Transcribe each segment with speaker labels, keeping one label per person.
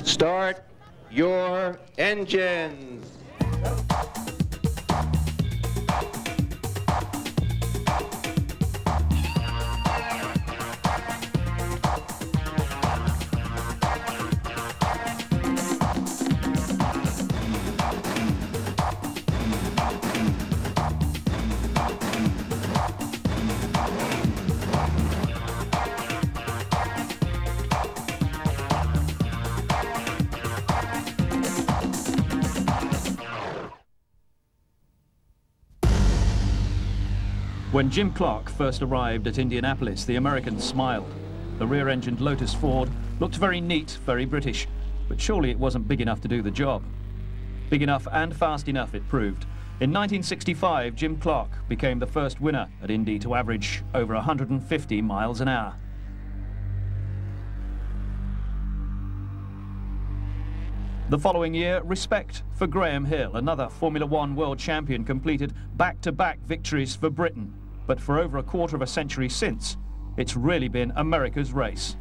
Speaker 1: Start your engines.
Speaker 2: When Jim Clark first arrived at Indianapolis, the Americans smiled. The rear-engined Lotus Ford looked very neat, very British, but surely it wasn't big enough to do the job. Big enough and fast enough, it proved. In 1965, Jim Clark became the first winner at Indy to average over 150 miles an hour. The following year, respect for Graham Hill, another Formula One world champion, completed back-to-back victories for Britain. But for over a quarter of a century since, it's really been America's race.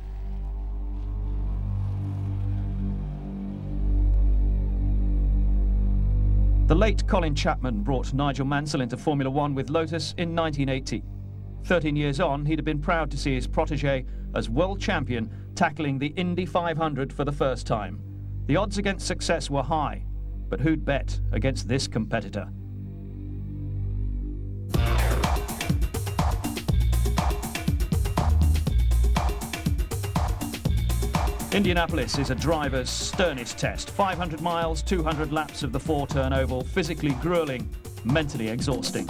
Speaker 2: The late Colin Chapman brought Nigel Mansell into Formula One with Lotus in 1980. 13 years on, he'd have been proud to see his protege as world champion tackling the Indy 500 for the first time. The odds against success were high, but who'd bet against this competitor? Indianapolis is a driver's sternest test. 500 miles, 200 laps of the four-turn oval, physically grueling, mentally exhausting.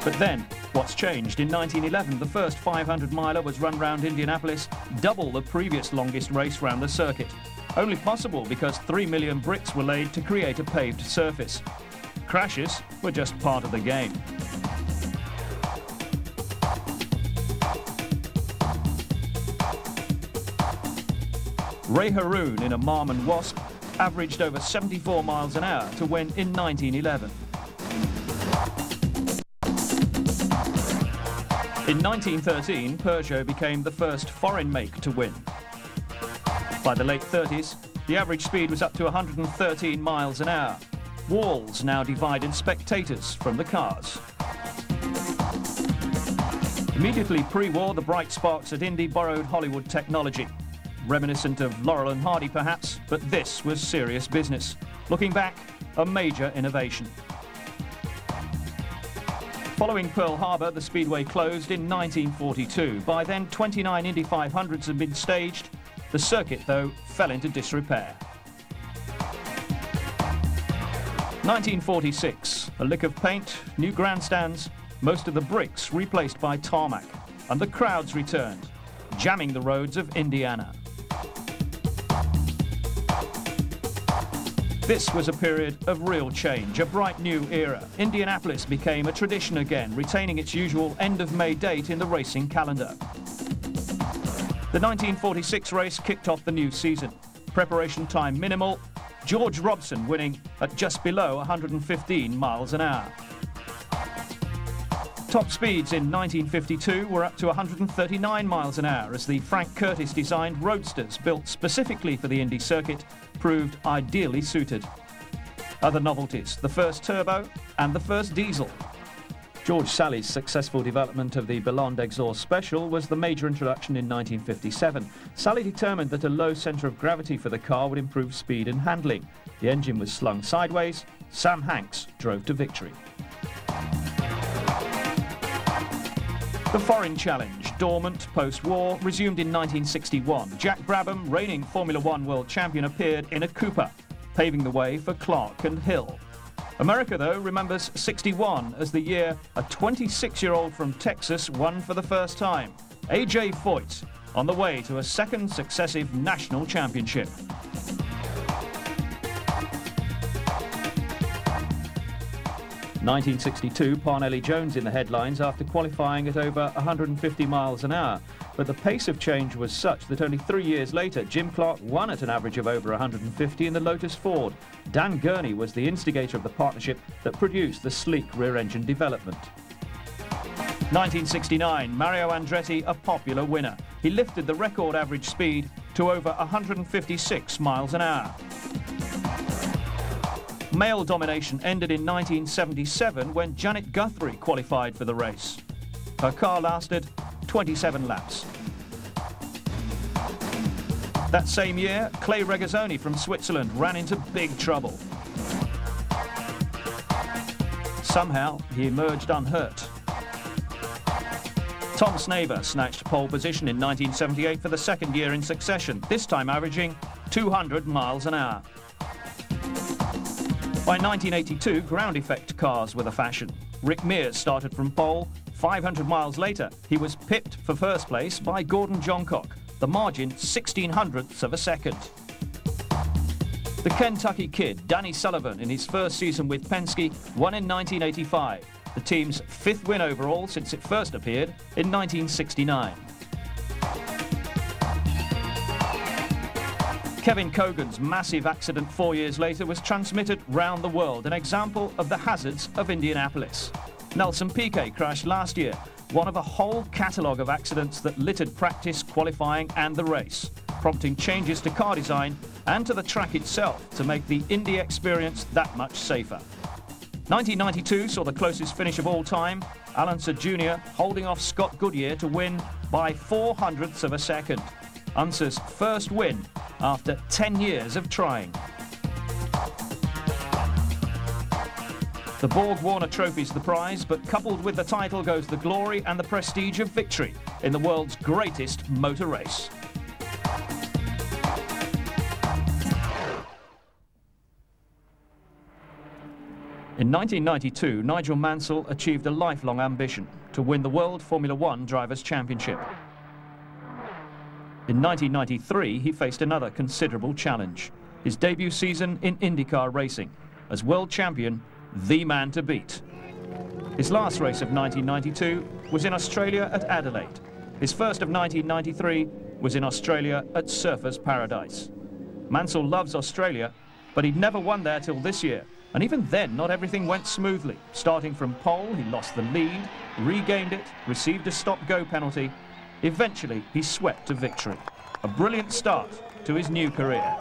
Speaker 2: But then, what's changed? In 1911, the first 500-miler was run round Indianapolis, double the previous longest race round the circuit. Only possible because 3 million bricks were laid to create a paved surface. Crashes were just part of the game. Ray Haroon in a Marmon Wasp averaged over 74 miles an hour to win in 1911. In 1913, Peugeot became the first foreign make to win. By the late 30s, the average speed was up to 113 miles an hour. Walls now divided spectators from the cars. Immediately pre-war, the bright sparks at Indy borrowed Hollywood technology. Reminiscent of Laurel and Hardy perhaps, but this was serious business. Looking back, a major innovation. Following Pearl Harbor, the speedway closed in 1942. By then, 29 Indy 500s had been staged. The circuit, though, fell into disrepair. 1946, a lick of paint, new grandstands, most of the bricks replaced by tarmac, and the crowds returned, jamming the roads of Indiana. This was a period of real change, a bright new era. Indianapolis became a tradition again, retaining its usual end-of-May date in the racing calendar. The 1946 race kicked off the new season. Preparation time minimal, George Robson winning at just below 115 miles an hour. Top speeds in 1952 were up to 139 miles an hour as the Frank Curtis-designed roadsters built specifically for the Indy circuit proved ideally suited. Other novelties, the first turbo and the first diesel. George Sally's successful development of the Bellond exhaust special was the major introduction in 1957. Sally determined that a low centre of gravity for the car would improve speed and handling. The engine was slung sideways. Sam Hanks drove to victory. The foreign challenge, dormant post-war, resumed in 1961. Jack Brabham, reigning Formula One world champion, appeared in a Cooper, paving the way for Clark and Hill. America, though, remembers '61 as the year a 26-year-old from Texas won for the first time. A.J. Foyt, on the way to a second successive national championship. (1962), Parnelli Jones in the headlines after qualifying at over 150 miles an hour. But the pace of change was such that only 3 years later, Jim Clark won at an average of over 150 in the Lotus Ford. Dan Gurney was the instigator of the partnership that produced the sleek rear-engine development. 1969, Mario Andretti a popular winner. He lifted the record average speed to over 156 miles an hour. Male domination ended in 1977 when Janet Guthrie qualified for the race. Her car lasted 27 laps. That same year, Clay Regazzoni from Switzerland ran into big trouble. Somehow, he emerged unhurt. Tom Snaver snatched pole position in 1978 for the second year in succession, this time averaging 200 miles an hour. By 1982, ground effect cars were the fashion. Rick Mears started from pole. 500 miles later, he was pipped for first place by Gordon Johncock, the margin 1600ths of a second. The Kentucky Kid, Danny Sullivan, in his first season with Penske, won in 1985, the team's 5th win overall since it first appeared in 1969. Kevin Cogan's massive accident 4 years later was transmitted round the world, an example of the hazards of Indianapolis. Nelson Piquet crashed last year, one of a whole catalogue of accidents that littered practice, qualifying and the race, prompting changes to car design and to the track itself to make the Indy experience that much safer. 1992 saw the closest finish of all time, Al Unser Jr. holding off Scott Goodyear to win by 400ths of a second. Unser's first win after 10 years of trying. The Borg Warner Trophy's the prize, but coupled with the title goes the glory and the prestige of victory in the world's greatest motor race. In 1992, Nigel Mansell achieved a lifelong ambition to win the World Formula One Drivers' Championship. In 1993, he faced another considerable challenge, his debut season in IndyCar racing, as world champion, the man to beat. His last race of 1992 was in Australia at Adelaide. His first of 1993 was in Australia at Surfers Paradise. Mansell loves Australia, but he'd never won there till this year, and even then not everything went smoothly. Starting from pole, he lost the lead, regained it, received a stop-go penalty. Eventually, he swept to victory. A brilliant start to his new career.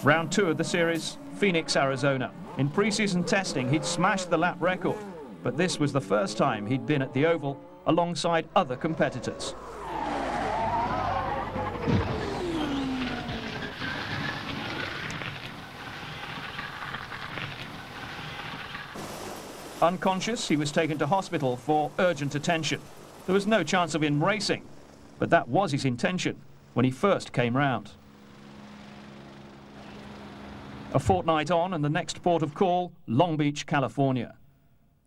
Speaker 2: Round 2 of the series, Phoenix, Arizona. In pre-season testing, he'd smashed the lap record, but this was the first time he'd been at the Oval alongside other competitors. Unconscious, he was taken to hospital for urgent attention. There was no chance of him racing, but that was his intention when he first came round. A fortnight on, and the next port of call, Long Beach, California.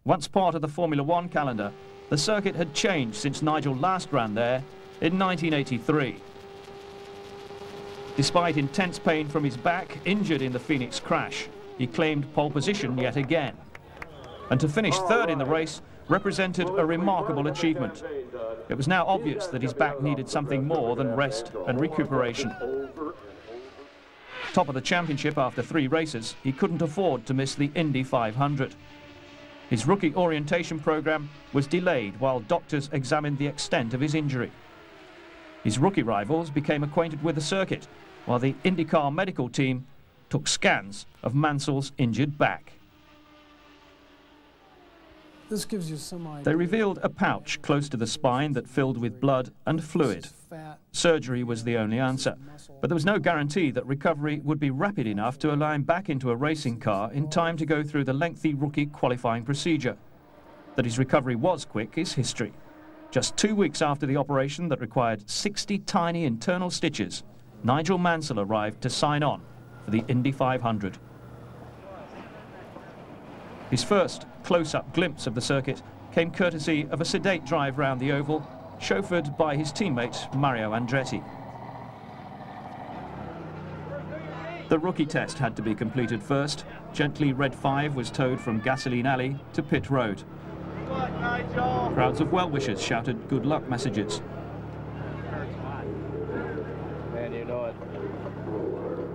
Speaker 2: Once part of the Formula One calendar, the circuit had changed since Nigel last ran there in 1983. Despite intense pain from his back, injured in the Phoenix crash, he claimed pole position yet again. And to finish third in the race represented a remarkable achievement. It was now obvious that his back needed something more than rest and recuperation. Top of the championship after 3 races, he couldn't afford to miss the Indy 500. His rookie orientation program was delayed while doctors examined the extent of his injury. His rookie rivals became acquainted with the circuit, while the IndyCar medical team took scans of Mansell's injured back.
Speaker 3: This gives you some idea.
Speaker 2: They revealed a pouch close to the spine that filled with blood and fluid. Surgery was the only answer, but there was no guarantee that recovery would be rapid enough to allow him back into a racing car in time to go through the lengthy rookie qualifying procedure. That his recovery was quick is history. Just 2 weeks after the operation that required 60 tiny internal stitches, Nigel Mansell arrived to sign on for the Indy 500. His first close-up glimpse of the circuit came courtesy of a sedate drive round the Oval, chauffeured by his teammate Mario Andretti. The rookie test had to be completed first. Gently Red 5 was towed from Gasoline Alley to Pit Road. Crowds of well-wishers shouted good luck messages.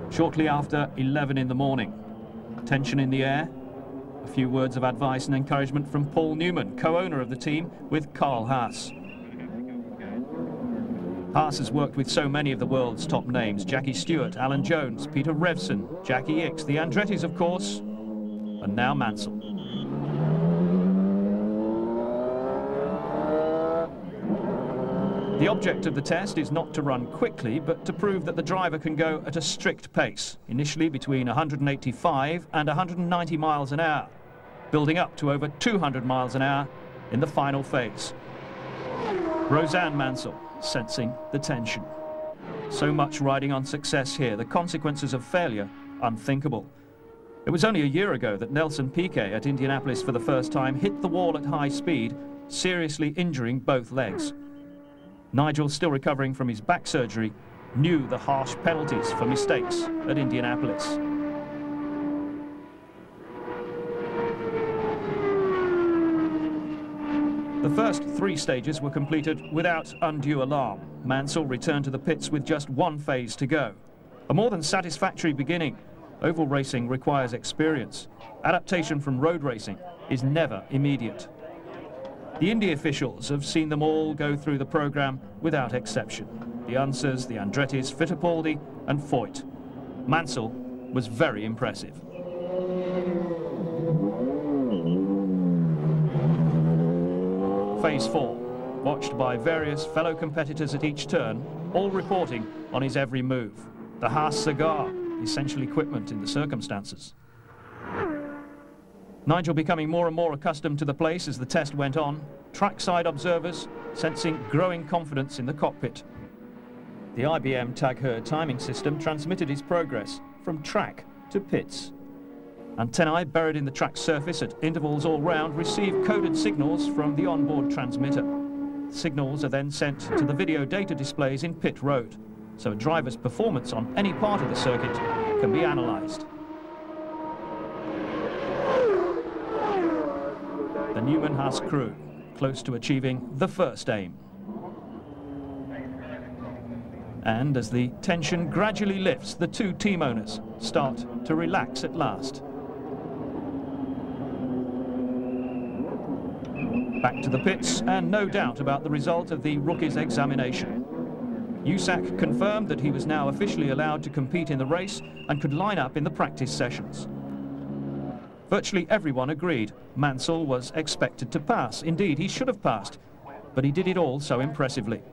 Speaker 2: Shortly after 11 in the morning, tension in the air. A few words of advice and encouragement from Paul Newman, co-owner of the team with Carl Haas. Haas has worked with so many of the world's top names: Jackie Stewart, Alan Jones, Peter Revson, Jackie Ickx, the Andrettis, of course, and now Mansell. The object of the test is not to run quickly, but to prove that the driver can go at a strict pace, initially between 185 and 190 miles an hour, building up to over 200 miles an hour in the final phase. Roseanne Mansell sensing the tension. So much riding on success here, the consequences of failure unthinkable. It was only a year ago that Nelson Piquet at Indianapolis for the first time hit the wall at high speed, seriously injuring both legs. Nigel, still recovering from his back surgery, knew the harsh penalties for mistakes at Indianapolis. The first 3 stages were completed without undue alarm. Mansell returned to the pits with just 1 phase to go. A more than satisfactory beginning. Oval racing requires experience. Adaptation from road racing is never immediate. The Indy officials have seen them all go through the programme without exception. The Unsers, the Andrettis, Fittipaldi and Foyt. Mansell was very impressive. Phase 4, watched by various fellow competitors at each turn, all reporting on his every move. The Haas cigar, essential equipment in the circumstances. Nigel becoming more and more accustomed to the place as the test went on, trackside observers sensing growing confidence in the cockpit. The IBM tag-herd timing system transmitted his progress from track to pits. Antennae buried in the track surface at intervals all round receive coded signals from the onboard transmitter. Signals are then sent to the video data displays in pit road, so a driver's performance on any part of the circuit can be analysed. The Newman Haas crew, close to achieving the first aim. And as the tension gradually lifts, the 2 team owners start to relax at last. Back to the pits, and no doubt about the result of the rookies' examination. USAC confirmed that he was now officially allowed to compete in the race and could line up in the practice sessions. Virtually everyone agreed Mansell was expected to pass. Indeed, he should have passed, but he did it all so impressively.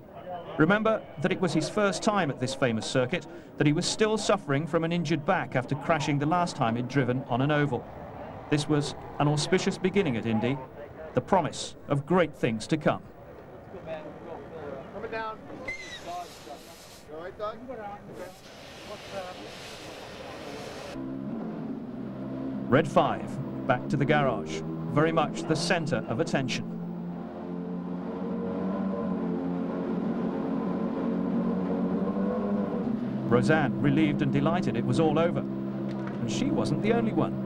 Speaker 2: Remember that it was his first time at this famous circuit, that he was still suffering from an injured back after crashing the last time he'd driven on an oval. This was an auspicious beginning at Indy, the promise of great things to come.
Speaker 4: Coming down. All right, Doug?
Speaker 2: Red 5, back to the garage, very much the centre of attention. Roseanne, relieved and delighted it was all over. And she wasn't the only one.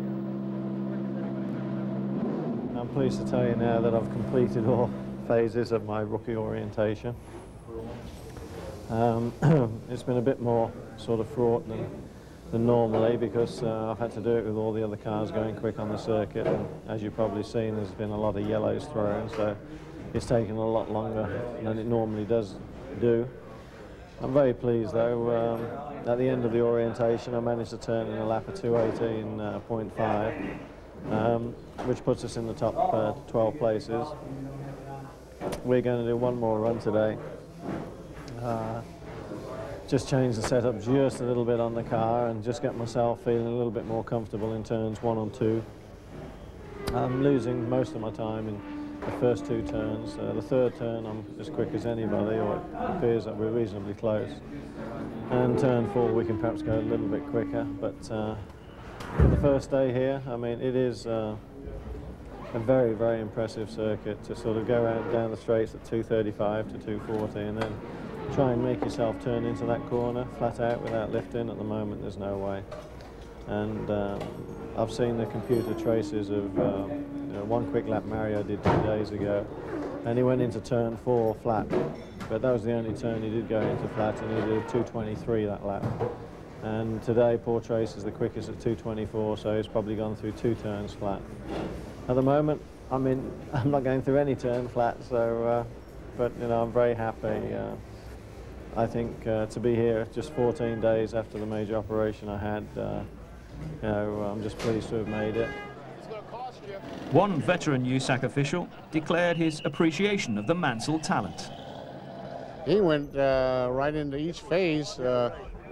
Speaker 5: I'm pleased to tell you now that I've completed all phases of my rookie orientation. It's been a bit more sort of fraught than normally, because I've had to do it with all the other cars going quick on the circuit, and as you've probably seen, there's been a lot of yellows thrown, so it's taken a lot longer than it normally does do. I'm very pleased though. At the end of the orientation I managed to turn in a lap of 2:18.5, which puts us in the top 12 places. We're going to do one more run today. Just change the setup just a little bit on the car and just get myself feeling a little bit more comfortable in turns 1 and 2. I'm losing most of my time in the first 2 turns. The third turn I'm as quick as anybody, or it appears that we're reasonably close. And turn 4 we can perhaps go a little bit quicker, but for the first day here, I mean, it is a very, very impressive circuit to sort of go out down the straights at 2:35 to 2:40 and then try and make yourself turn into that corner flat out without lifting. At the moment there's no way. And I've seen the computer traces of you know, one quick lap Mario did 2 days ago, and he went into turn 4 flat, but that was the only turn he did go into flat, and he did 2:23 that lap. And today poor Trace is the quickest at 2:24, so he's probably gone through 2 turns flat. At the moment, I mean, I'm not going through any turn flat, so but you know, I'm very happy. I think to be here just 14 days after the major operation I had, you know, I'm just pleased to have made it.
Speaker 2: One veteran USAC official declared his appreciation of the Mansell talent.
Speaker 6: He went right into each phase,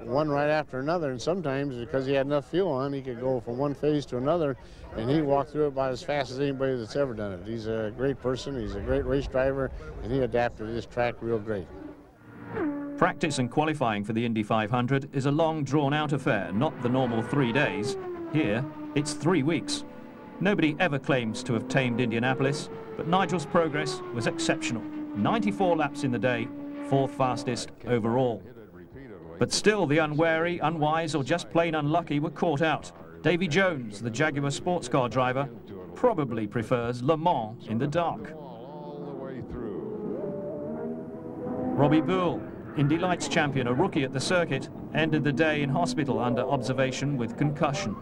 Speaker 6: one right after another, and sometimes because he had enough fuel on, he could go from one phase to another, and he walked through it about as fast as anybody that's ever done it. He's a great person, he's a great race driver, and he adapted to this track real great.
Speaker 2: Practice and qualifying for the Indy 500 is a long, drawn-out affair, not the normal 3 days. Here, it's 3 weeks. Nobody ever claims to have tamed Indianapolis, but Nigel's progress was exceptional. 94 laps in the day, 4th fastest overall. But still, the unwary, unwise, or just plain unlucky were caught out. Davy Jones, the Jaguar sports car driver, probably prefers Le Mans in the dark. Robbie Buell, Indy Lights champion, a rookie at the circuit, ended the day in hospital under observation with concussion.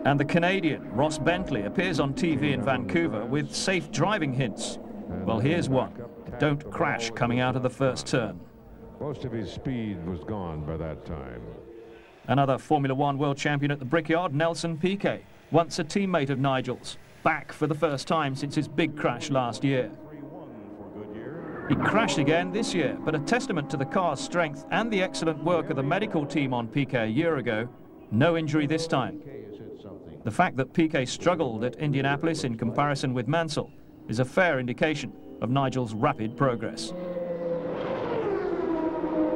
Speaker 2: And the Canadian, Ross Bentley, appears on TV in Vancouver with safe driving hints. Well, here's one. Don't crash coming out of the first turn.
Speaker 7: Most of his speed was gone by that time.
Speaker 2: Another Formula One world champion at the Brickyard, Nelson Piquet, once a teammate of Nigel's, back for the first time since his big crash last year. He crashed again this year, but a testament to the car's strength and the excellent work of the medical team on Piquet a year ago, no injury this time. The fact that Piquet struggled at Indianapolis in comparison with Mansell is a fair indication of Nigel's rapid progress.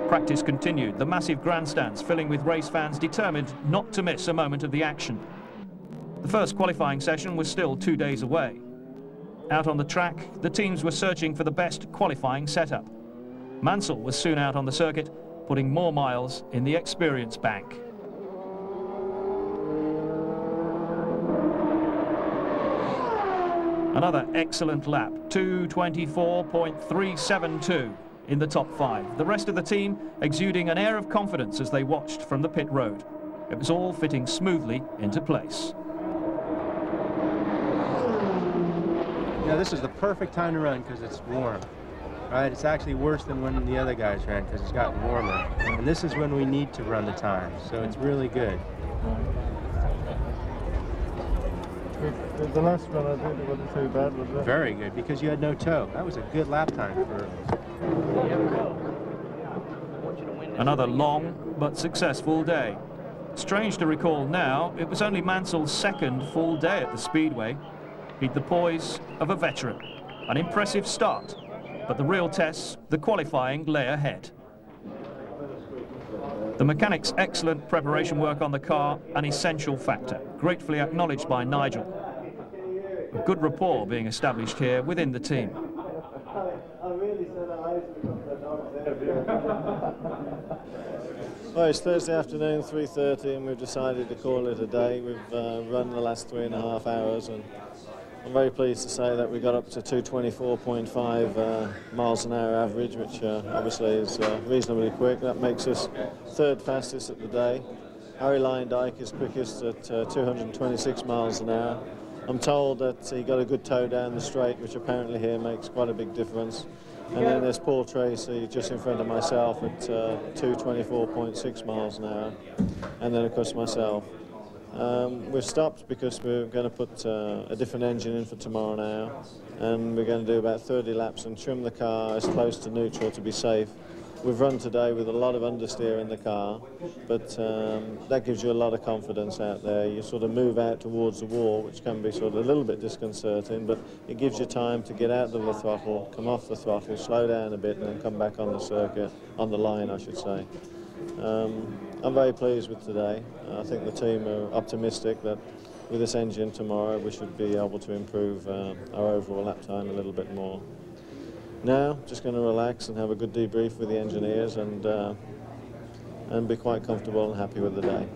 Speaker 2: Practice continued, the massive grandstands filling with race fans determined not to miss a moment of the action. The first qualifying session was still 2 days away. Out on the track, the teams were searching for the best qualifying setup. Mansell was soon out on the circuit, putting more miles in the experience bank. Another excellent lap, 2:24.372 in the top 5. The rest of the team exuding an air of confidence as they watched from the pit road. It was all fitting smoothly into place.
Speaker 8: Yeah, this is the perfect time to run because it's warm. Right? It's actually worse than when the other guys ran because it's gotten warmer. And this is when we need to run the time, so it's really good.
Speaker 5: The last run I did wasn't too bad, was it?
Speaker 8: Very good, because you had no toe. That was a good lap time for...
Speaker 2: Another long but successful day. Strange to recall now, it was only Mansell's second full day at the Speedway. He'd the poise of a veteran. An impressive start, but the real tests, the qualifying, lay ahead. The mechanics' excellent preparation work on the car, an essential factor, gratefully acknowledged by Nigel. A good rapport being established here within the team.
Speaker 5: Well, it's Thursday afternoon, 3:30, and we've decided to call it a day. We've run the last 3.5 hours, and I'm very pleased to say that we got up to 224.5 miles an hour average, which obviously is reasonably quick. That makes us 3rd fastest at the day. Harry Lyndike is quickest at 226 miles an hour. I'm told that he got a good toe down the straight, which apparently here makes quite a big difference. And then there's Paul Tracy just in front of myself at 224.6 miles an hour. And then, of course, myself. We've stopped because we're going to put a different engine in for tomorrow now, and we're going to do about 30 laps and trim the car as close to neutral to be safe. We've run today with a lot of understeer in the car, but that gives you a lot of confidence out there. You sort of move out towards the wall, which can be sort of a little bit disconcerting, but it gives you time to get out of the throttle, come off the throttle, slow down a bit, and then come back on the circuit, on the line, I should say. I'm very pleased with today. I think the team are optimistic that with this engine tomorrow we should be able to improve our overall lap time a little bit more. Now, just going to relax and have a good debrief with the engineers and be quite comfortable and happy with the day.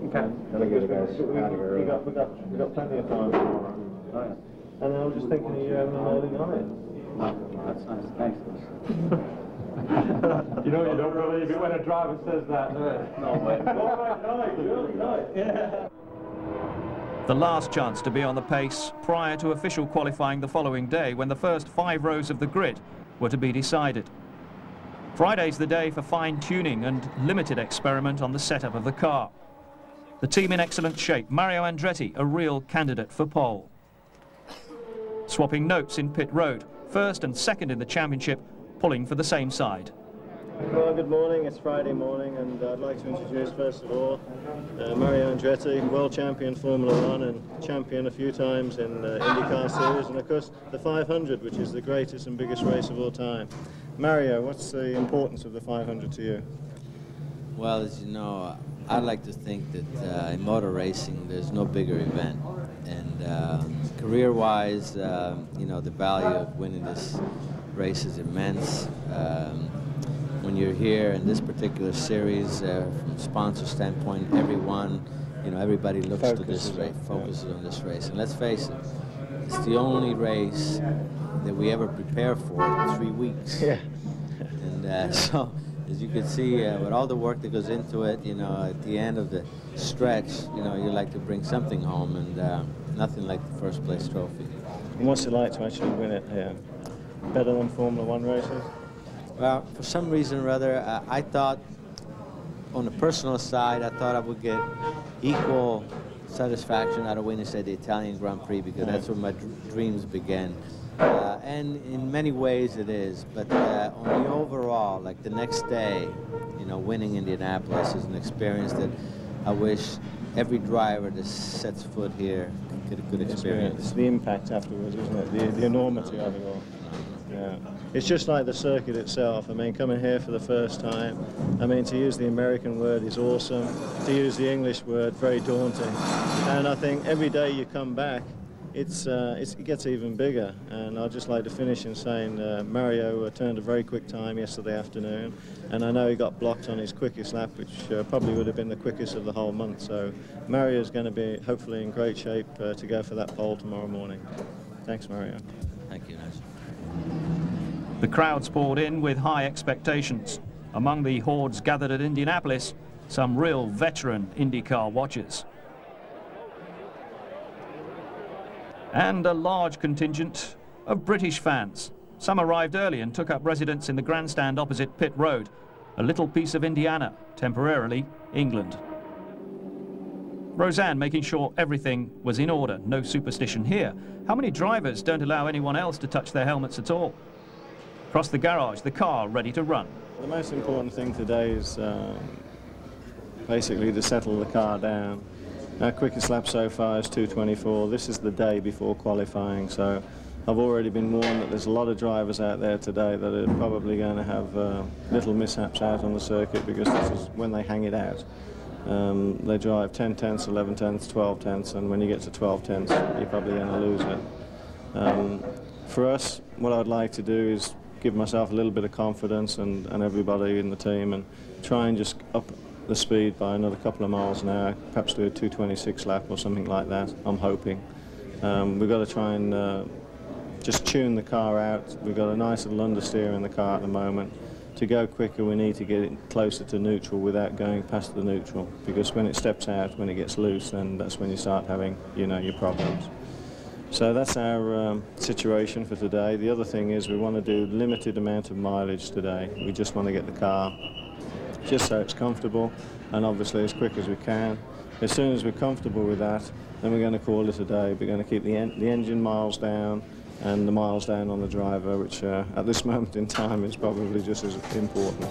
Speaker 8: Okay.
Speaker 5: We got plenty of time tomorrow. Nice. And I was just thinking of you having an early night.
Speaker 8: Oh, that's nice. Thanks.
Speaker 4: You know, you don't believe it when a driver says that, do you?
Speaker 8: No way.
Speaker 5: All right, night, early night. Yeah.
Speaker 2: The last chance to be on the pace prior to official qualifying the following day, when the first 5 rows of the grid were to be decided. Friday's the day for fine-tuning and limited experiment on the setup of the car. The team in excellent shape, Mario Andretti a real candidate for pole. Swapping notes in pit road, first and second in the championship, pulling for the same side.
Speaker 5: Well, good morning. It's Friday morning, and I'd like to introduce, first of all, Mario Andretti, world champion Formula 1 and champion a few times in IndyCar Series, and of course the 500, which is the greatest and biggest race of all time. Mario, what's the importance of the 500 to you?
Speaker 9: Well, as you know, I'd like to think that in motor racing there's no bigger event, and career-wise, you know, the value of winning this race is immense. When you're here in this particular series, from a sponsor standpoint, everybody looks to this race, focuses on this race. And let's face it, it's the only race that we ever prepare for in 3 weeks. Yeah. And so, as you can see, with all the work that goes into it, you know, at the end of the stretch, you know, you like to bring something home, and nothing like the first place trophy.
Speaker 5: And what's it like to actually win it here? Better than Formula 1 races?
Speaker 9: Well, for some reason or other, I thought, on the personal side, I thought I would get equal satisfaction out of winning, say, the Italian Grand Prix, because that's where my dreams began. And in many ways it is, but on the overall, like the next day, you know, winning Indianapolis is an experience that I wish every driver that sets foot here could experience.
Speaker 5: It's the impact afterwards, isn't it? The enormity of it all. Yeah. It's just like the circuit itself. I mean, coming here for the first time, I mean, to use the American word is awesome. To use the English word, very daunting. And I think every day you come back, it gets even bigger. And I'd just like to finish in saying Mario turned a very quick time yesterday afternoon, and I know he got blocked on his quickest lap, which probably would have been the quickest of the whole month. So Mario's going to be hopefully in great shape to go for that pole tomorrow morning. Thanks, Mario.
Speaker 9: Thank you, Nigel.
Speaker 2: The crowds poured in with high expectations. Among the hordes gathered at Indianapolis, some real veteran IndyCar watchers. And a large contingent of British fans. Some arrived early and took up residence in the grandstand opposite Pit Road, a little piece of Indiana, temporarily England. Roseanne making sure everything was in order, no superstition here. How many drivers don't allow anyone else to touch their helmets at all? Across the garage, the car ready to run.
Speaker 5: The most important thing today is basically to settle the car down. Our quickest lap so far is 2:24. This is the day before qualifying, so I've already been warned that there's a lot of drivers out there today that are probably going to have little mishaps out on the circuit, because this is when they hang it out. They drive 10 tenths, 11 tenths, 12 tenths, and when you get to 12 tenths, you're probably going to lose it. For us, what I'd like to do is give myself a little bit of confidence and everybody in the team, and try and just up the speed by another couple of miles an hour, perhaps do a 2:26 lap or something like that, I'm hoping. We've got to try and just tune the car out. We've got a nice little understeer in the car at the moment. To go quicker, we need to get it closer to neutral without going past the neutral, because when it steps out, when it gets loose, then that's when you start having, you know, your problems. So that's our situation for today. The other thing is we want to do limited amount of mileage today. We just want to get the car just so it's comfortable, and obviously as quick as we can. As soon as we're comfortable with that, then we're going to call it a day. We're going to keep the engine miles down and the miles down on the driver, which at this moment in time is probably just as important.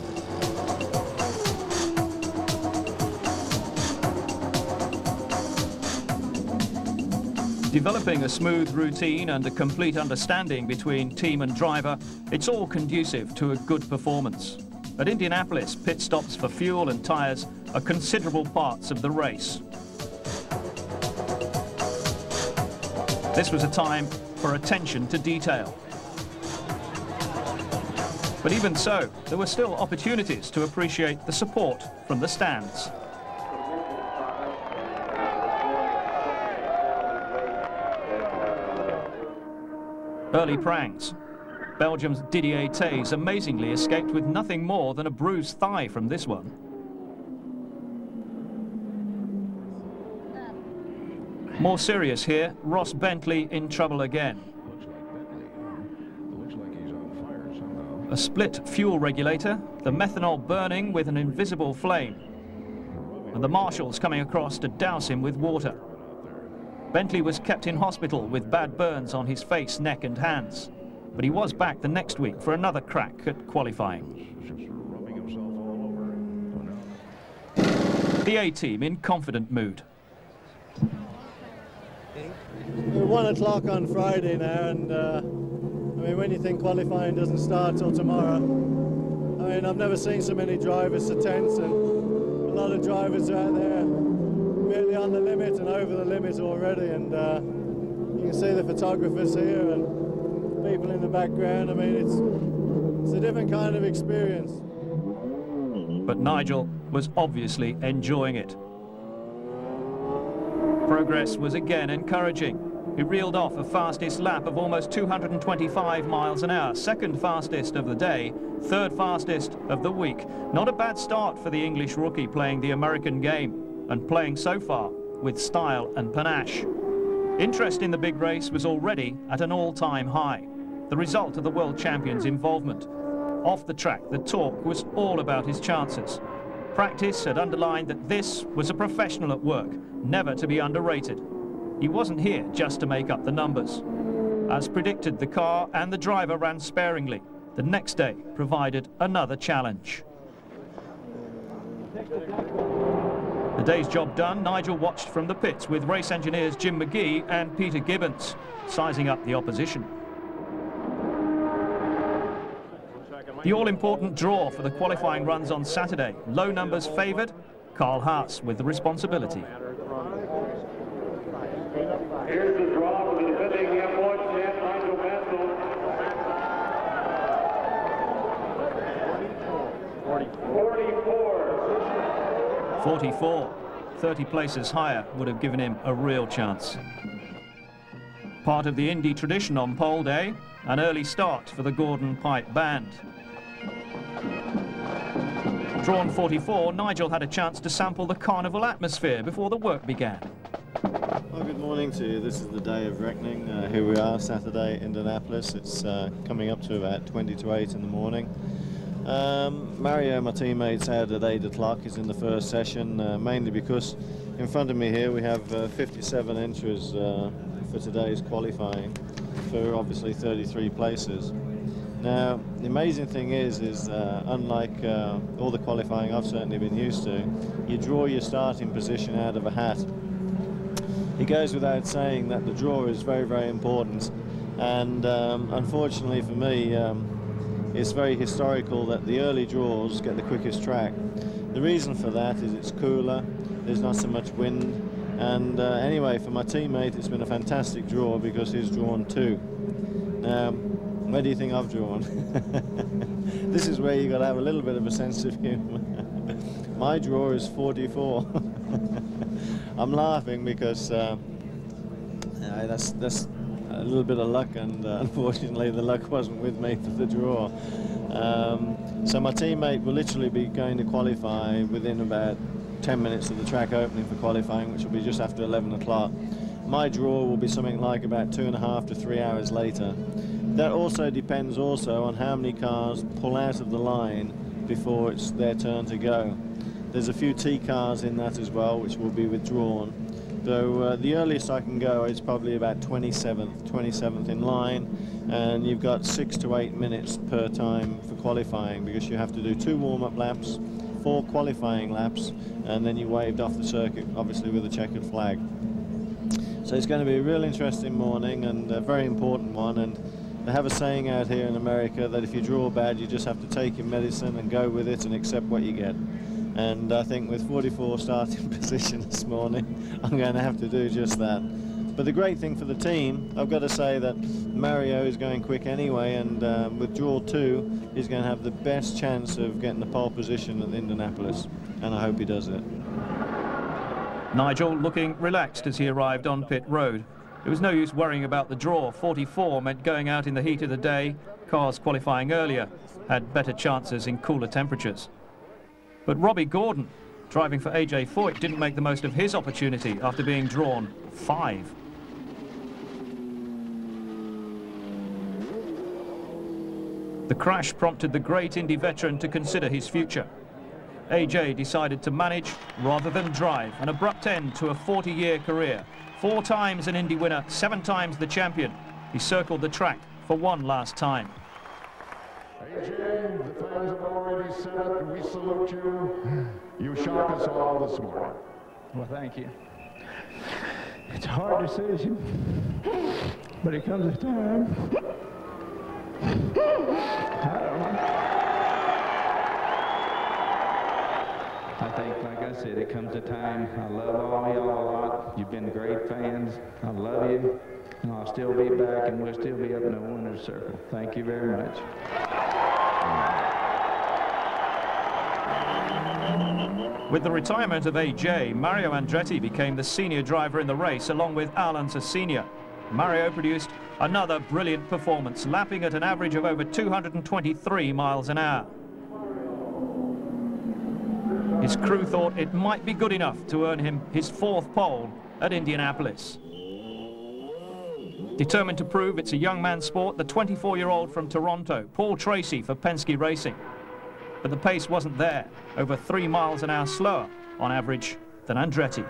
Speaker 2: Developing a smooth routine and a complete understanding between team and driver, it's all conducive to a good performance. At Indianapolis, pit stops for fuel and tyres are considerable parts of the race. This was a time for attention to detail. But even so, there were still opportunities to appreciate the support from the stands. Early prangs. Belgium's Didier Tays amazingly escaped with nothing more than a bruised thigh from this one. More serious here, Ross Bentley in trouble again. A split fuel regulator, the methanol burning with an invisible flame, and the marshals coming across to douse him with water. Bentley was kept in hospital with bad burns on his face, neck and hands, but he was back the next week for another crack at qualifying. The A-team in confident mood.
Speaker 5: We're 1 o'clock on Friday now, and I mean, when you think qualifying doesn't start till tomorrow, I mean, I've never seen so many drivers so tense, and a lot of drivers are out there really on the limit and over the limit already, and you can see the photographers here and people in the background. I mean, it's a different kind of experience.
Speaker 2: But Nigel was obviously enjoying it. Progress was again encouraging. He reeled off a fastest lap of almost 225 miles an hour, second fastest of the day, third fastest of the week. Not a bad start for the English rookie playing the American game, and playing so far with style and panache. Interest in the big race was already at an all-time high, the result of the world champion's involvement. Off the track, the talk was all about his chances. Practice had underlined that this was a professional at work, never to be underrated. He wasn't here just to make up the numbers. As predicted, the car and the driver ran sparingly. The next day provided another challenge. The day's job done, Nigel watched from the pits with race engineers Jim McGee and Peter Gibbons, sizing up the opposition. The all-important draw for the qualifying runs on Saturday. Low numbers favoured, Carl Haas with the responsibility.
Speaker 4: Here's the draw for the defending M1 champ, Nigel Mansell.
Speaker 2: 44. 30 places higher would have given him a real chance. Part of the Indy tradition on pole day, an early start for the Gordon Pipe Band. Drawn 44, Nigel had a chance to sample the carnival atmosphere before the work began.
Speaker 5: Well, good morning to you. This is the day of reckoning. Here we are, Saturday, Indianapolis. It's coming up to about 20 to 8 in the morning. Mario, my teammate's out at 8 o'clock. He's in the first session, mainly because in front of me here we have 57 entries for today's qualifying for obviously 33 places. Now, the amazing thing is unlike all the qualifying I've certainly been used to, you draw your starting position out of a hat. It goes without saying that the draw is very, very important, and unfortunately for me, it's very historical that the early draws get the quickest track. The reason for that is it's cooler, there's not so much wind, and anyway, for my teammate, it's been a fantastic draw because he's drawn 2. Now, where do you think I've drawn? This is where you've got to have a little bit of a sense of humour. My draw is 44. I'm laughing because that's a little bit of luck, and unfortunately the luck wasn't with me for the draw. So my teammate will literally be going to qualify within about 10 minutes of the track opening for qualifying, which will be just after 11 o'clock. My draw will be something like about 2.5 to 3 hours later. That also depends also on how many cars pull out of the line before it's their turn to go. There's a few T cars in that as well, which will be withdrawn. So the earliest I can go is probably about 27th in line, and you've got 6 to 8 minutes per time for qualifying, because you have to do 2 warm-up laps, 4 qualifying laps, and then you waved off the circuit, obviously with a checkered flag. So it's going to be a real interesting morning and a very important one, and they have a saying out here in America that if you draw bad, you just have to take your medicine and go with it and accept what you get. And I think with 44 starting position this morning, I'm going to have to do just that. But the great thing for the team, I've got to say that Mario is going quick anyway, and with draw 2, he's going to have the best chance of getting the pole position at Indianapolis, and I hope he does it.
Speaker 2: Nigel looking relaxed as he arrived on pit road. There was no use worrying about the draw. 44 meant going out in the heat of the day. Cars qualifying earlier had better chances in cooler temperatures. But Robbie Gordon Driving for AJ Foyt didn't make the most of his opportunity after being drawn 5. The crash prompted the great Indy veteran to consider his future. AJ decided to manage rather than drive, an abrupt end to a 40-year career. 4 times an Indy winner, 7 times the champion. He circled the track for one last time.
Speaker 10: AJ, the fans have already said it, and we salute you. You shock us all this morning.
Speaker 11: Well, thank you. It's a hard decision, but it comes a time. I don't know. I think, like I said, it comes a time. I love all y'all a lot. You've been great fans. I love you. And I'll still be back, and we'll still be up in the winner's circle. Thank you very much.
Speaker 2: With the retirement of AJ, Mario Andretti became the senior driver in the race, along with Alanza Sr. Mario produced another brilliant performance, lapping at an average of over 223 miles an hour. His crew thought it might be good enough to earn him his 4th pole at Indianapolis. Determined to prove it's a young man's sport, the 24-year-old from Toronto, Paul Tracy for Penske Racing. But the pace wasn't there, over 3 miles an hour slower on average than Andretti.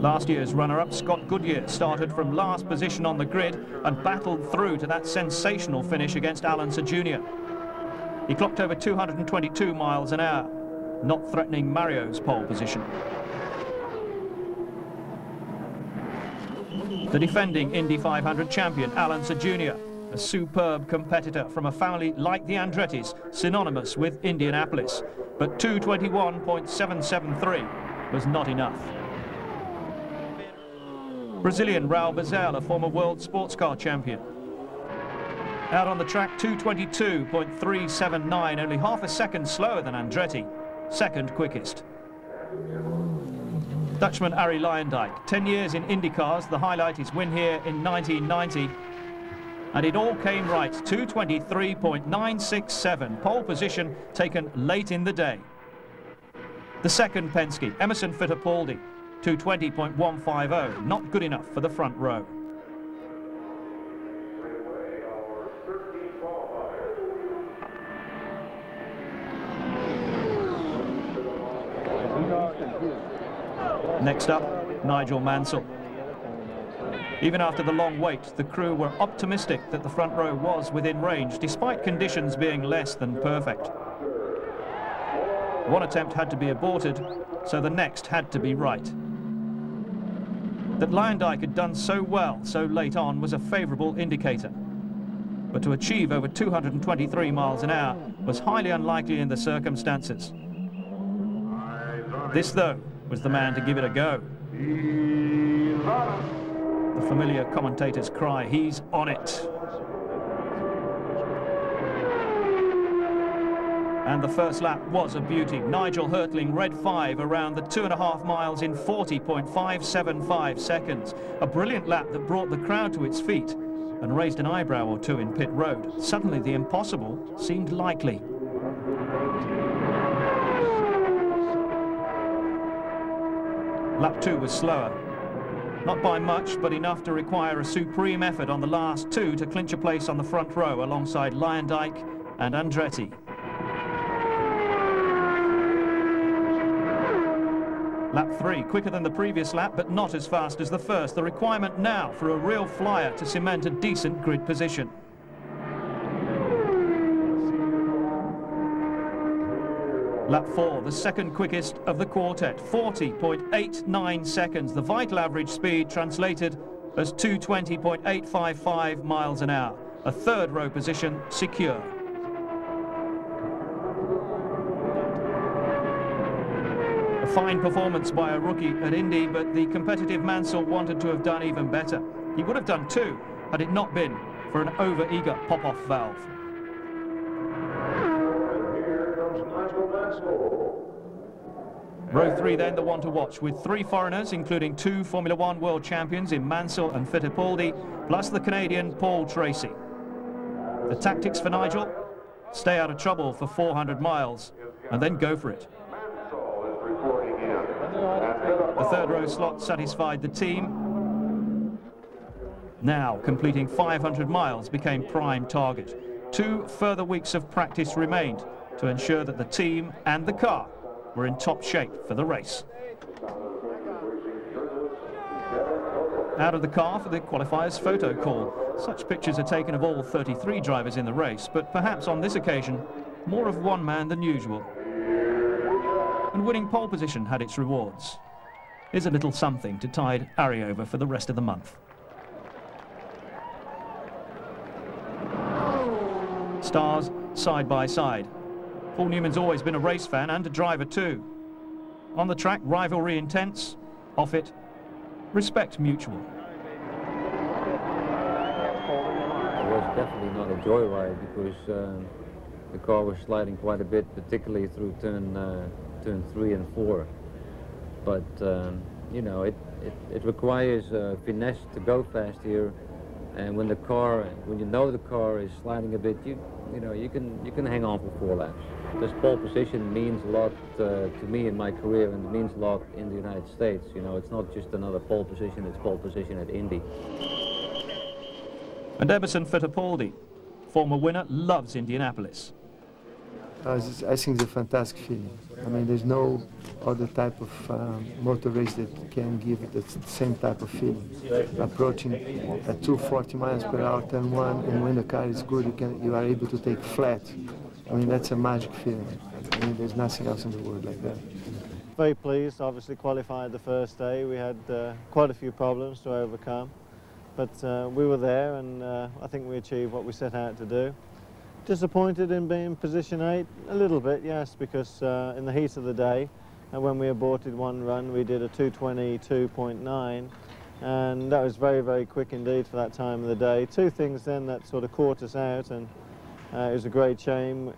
Speaker 2: Last year's runner-up, Scott Goodyear, started from last position on the grid and battled through to that sensational finish against Alanza Jr. He clocked over 222 miles an hour, not threatening Mario's pole position. The defending Indy 500 champion, Alanza Jr., a superb competitor from a family like the Andrettis, synonymous with Indianapolis. But 221.773 was not enough. Brazilian Raul Boesel, a former world sports car champion. Out on the track, 222.379, only half a second slower than Andretti, second quickest. Dutchman Arie Luyendyk, 10 years in IndyCars, the highlight is win here in 1990. And it all came right, 223.967, pole position taken late in the day. The second Penske, Emerson Fittipaldi, 220.150, not good enough for the front row. Next up, Nigel Mansell. Even after the long wait, the crew were optimistic that the front row was within range, despite conditions being less than perfect. One attempt had to be aborted, so the next had to be right. That Luyendyk had done so well so late on was a favourable indicator. But to achieve over 223 miles an hour was highly unlikely in the circumstances. This, though, was the man to give it a go. The familiar commentator's cry, he's on it. And the first lap was a beauty. Nigel hurtling red 5 around the 2.5 miles in 40.575 seconds. A brilliant lap that brought the crowd to its feet and raised an eyebrow or two in pit road. Suddenly the impossible seemed likely. Lap 2 was slower. Not by much, but enough to require a supreme effort on the last 2 to clinch a place on the front row alongside Luyendyk and Andretti. Lap 3, quicker than the previous lap, but not as fast as the first. The requirement now for a real flyer to cement a decent grid position. Lap 4, the second quickest of the quartet, 40.89 seconds. The vital average speed translated as 220.855 miles an hour. A third row position secure. A fine performance by a rookie at Indy, but the competitive Mansell wanted to have done even better. He would have done too, had it not been for an over-eager pop-off valve. Row 3 then, the one to watch, with 3 foreigners, including 2 Formula 1 world champions in Mansell and Fittipaldi, plus the Canadian Paul Tracy. The tactics for Nigel? Stay out of trouble for 400 miles and then go for it. The third row slot satisfied the team. Now, completing 500 miles became prime target. 2 further weeks of practice remained to ensure that the team and the car were in top shape for the race. Out of the car for the qualifiers' photo call. Such pictures are taken of all 33 drivers in the race, but perhaps on this occasion, more of one man than usual. And winning pole position had its rewards. Here's a little something to tide Ari over for the rest of the month. Stars side by side. Paul Newman's always been a race fan and a driver too. On the track, rivalry intense. Off it, respect mutual.
Speaker 12: It was definitely not a joyride because the car was sliding quite a bit, particularly through turn 3 and 4. But you know, it requires finesse to go fast here, and when you know the car is sliding a bit, you know you can hang on for 4 laps. This pole position means a lot to me in my career, and it means a lot in the United States. You know, it's not just another pole position; it's pole position at Indy.
Speaker 2: And Emerson Fittipaldi, former winner, loves Indianapolis.
Speaker 13: I think it's a fantastic feeling. I mean, there's no other type of motor race that can give it the same type of feeling. Approaching at 240 miles per hour, turn 1, and when the car is good, you are able to take flat. I mean, that's a magic feeling. I mean, there's nothing else in the world like that.
Speaker 5: Very pleased, obviously qualified the first day. We had quite a few problems to overcome, but we were there, and I think we achieved what we set out to do. Disappointed in being position 8? A little bit, yes, because in the heat of the day, and when we aborted one run, we did a 2:22.9, and that was very, very quick indeed for that time of the day. 2 things then that sort of caught us out, and it was a great shame.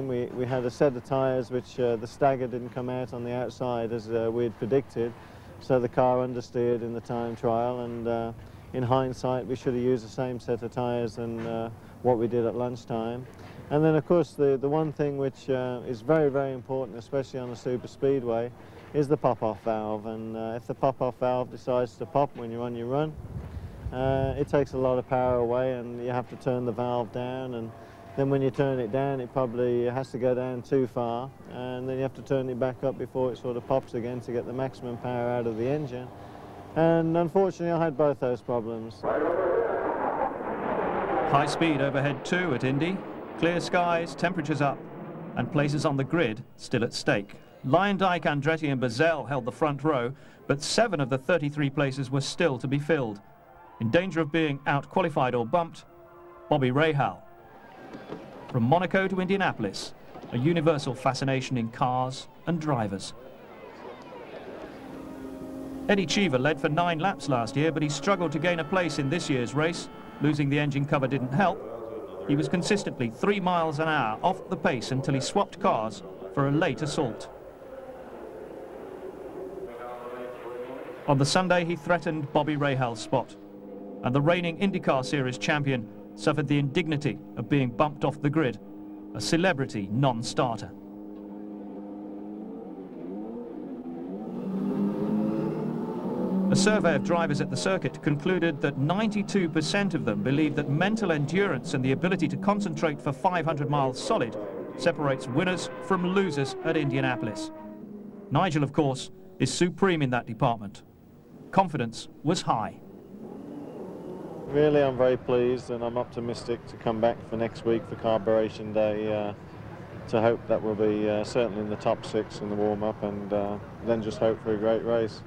Speaker 5: We had a set of tyres which the stagger didn't come out on the outside as we had predicted, so the car understeered in the time trial, and in hindsight we should have used the same set of tyres than what we did at lunchtime. And then of course the one thing which is very, very important, especially on a super speedway, is the pop-off valve. And if the pop-off valve decides to pop when you're on your run, it takes a lot of power away, and you have to turn the valve down, and then when you turn it down, it probably has to go down too far, and then you have to turn it back up before it sort of pops again to get the maximum power out of the engine. And unfortunately I had both those problems.
Speaker 2: High speed overhead 2 at Indy. Clear skies, temperatures up, and places on the grid still at stake. Lyondike, Andretti and Mansell held the front row, but 7 of the 33 places were still to be filled. In danger of being out-qualified or bumped, Bobby Rahal. From Monaco to Indianapolis, a universal fascination in cars and drivers. Eddie Cheever led for 9 laps last year, but he struggled to gain a place in this year's race. Losing the engine cover didn't help. He was consistently 3 miles an hour off the pace until he swapped cars for a late assault. On the Sunday, he threatened Bobby Rahal's spot, and the reigning IndyCar Series champion suffered the indignity of being bumped off the grid, a celebrity non-starter. A survey of drivers at the circuit concluded that 92% of them believe that mental endurance and the ability to concentrate for 500 miles solid separates winners from losers at Indianapolis. Nigel, of course, is supreme in that department. Confidence was high.
Speaker 5: Really, I'm very pleased, and I'm optimistic to come back for next week for Carburation Day, to hope that we'll be certainly in the top 6 in the warm-up, and then just hope for a great race.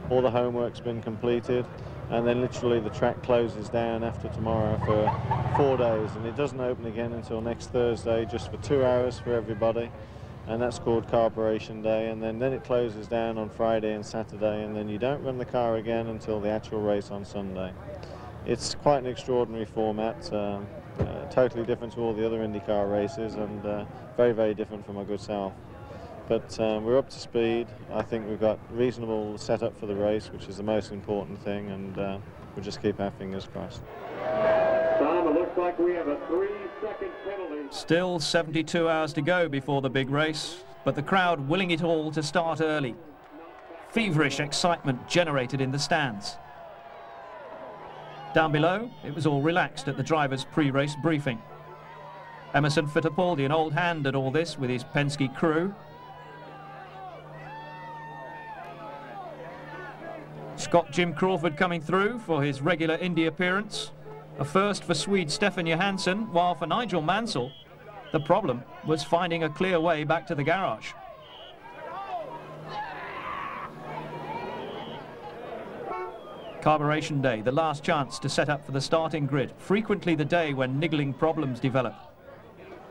Speaker 5: All the homework's been completed, and then literally the track closes down after tomorrow for 4 days, and it doesn't open again until next Thursday, just for 2 hours for everybody, and that's called Carburation Day. And then it closes down on Friday and Saturday, and then you don't run the car again until the actual race on Sunday. It's quite an extraordinary format, totally different to all the other IndyCar races, and very, very different from my good self. But we're up to speed. I think we've got reasonable setup for the race, which is the most important thing, and we'll just keep our fingers crossed.
Speaker 4: Tom, it looks Looks like we have a 3-second penalty.
Speaker 2: Still 72 hours to go before the big race, but the crowd willing it all to start early. Feverish excitement generated in the stands. Down below, it was all relaxed at the driver's pre-race briefing. Emerson Fittipaldi, an old hand at all this with his Penske crew. Scott Jim Crawford coming through for his regular Indy appearance. A first for Swede Stefan Johansson, while for Nigel Mansell, the problem was finding a clear way back to the garage. Carburation day, the last chance to set up for the starting grid, frequently the day when niggling problems develop.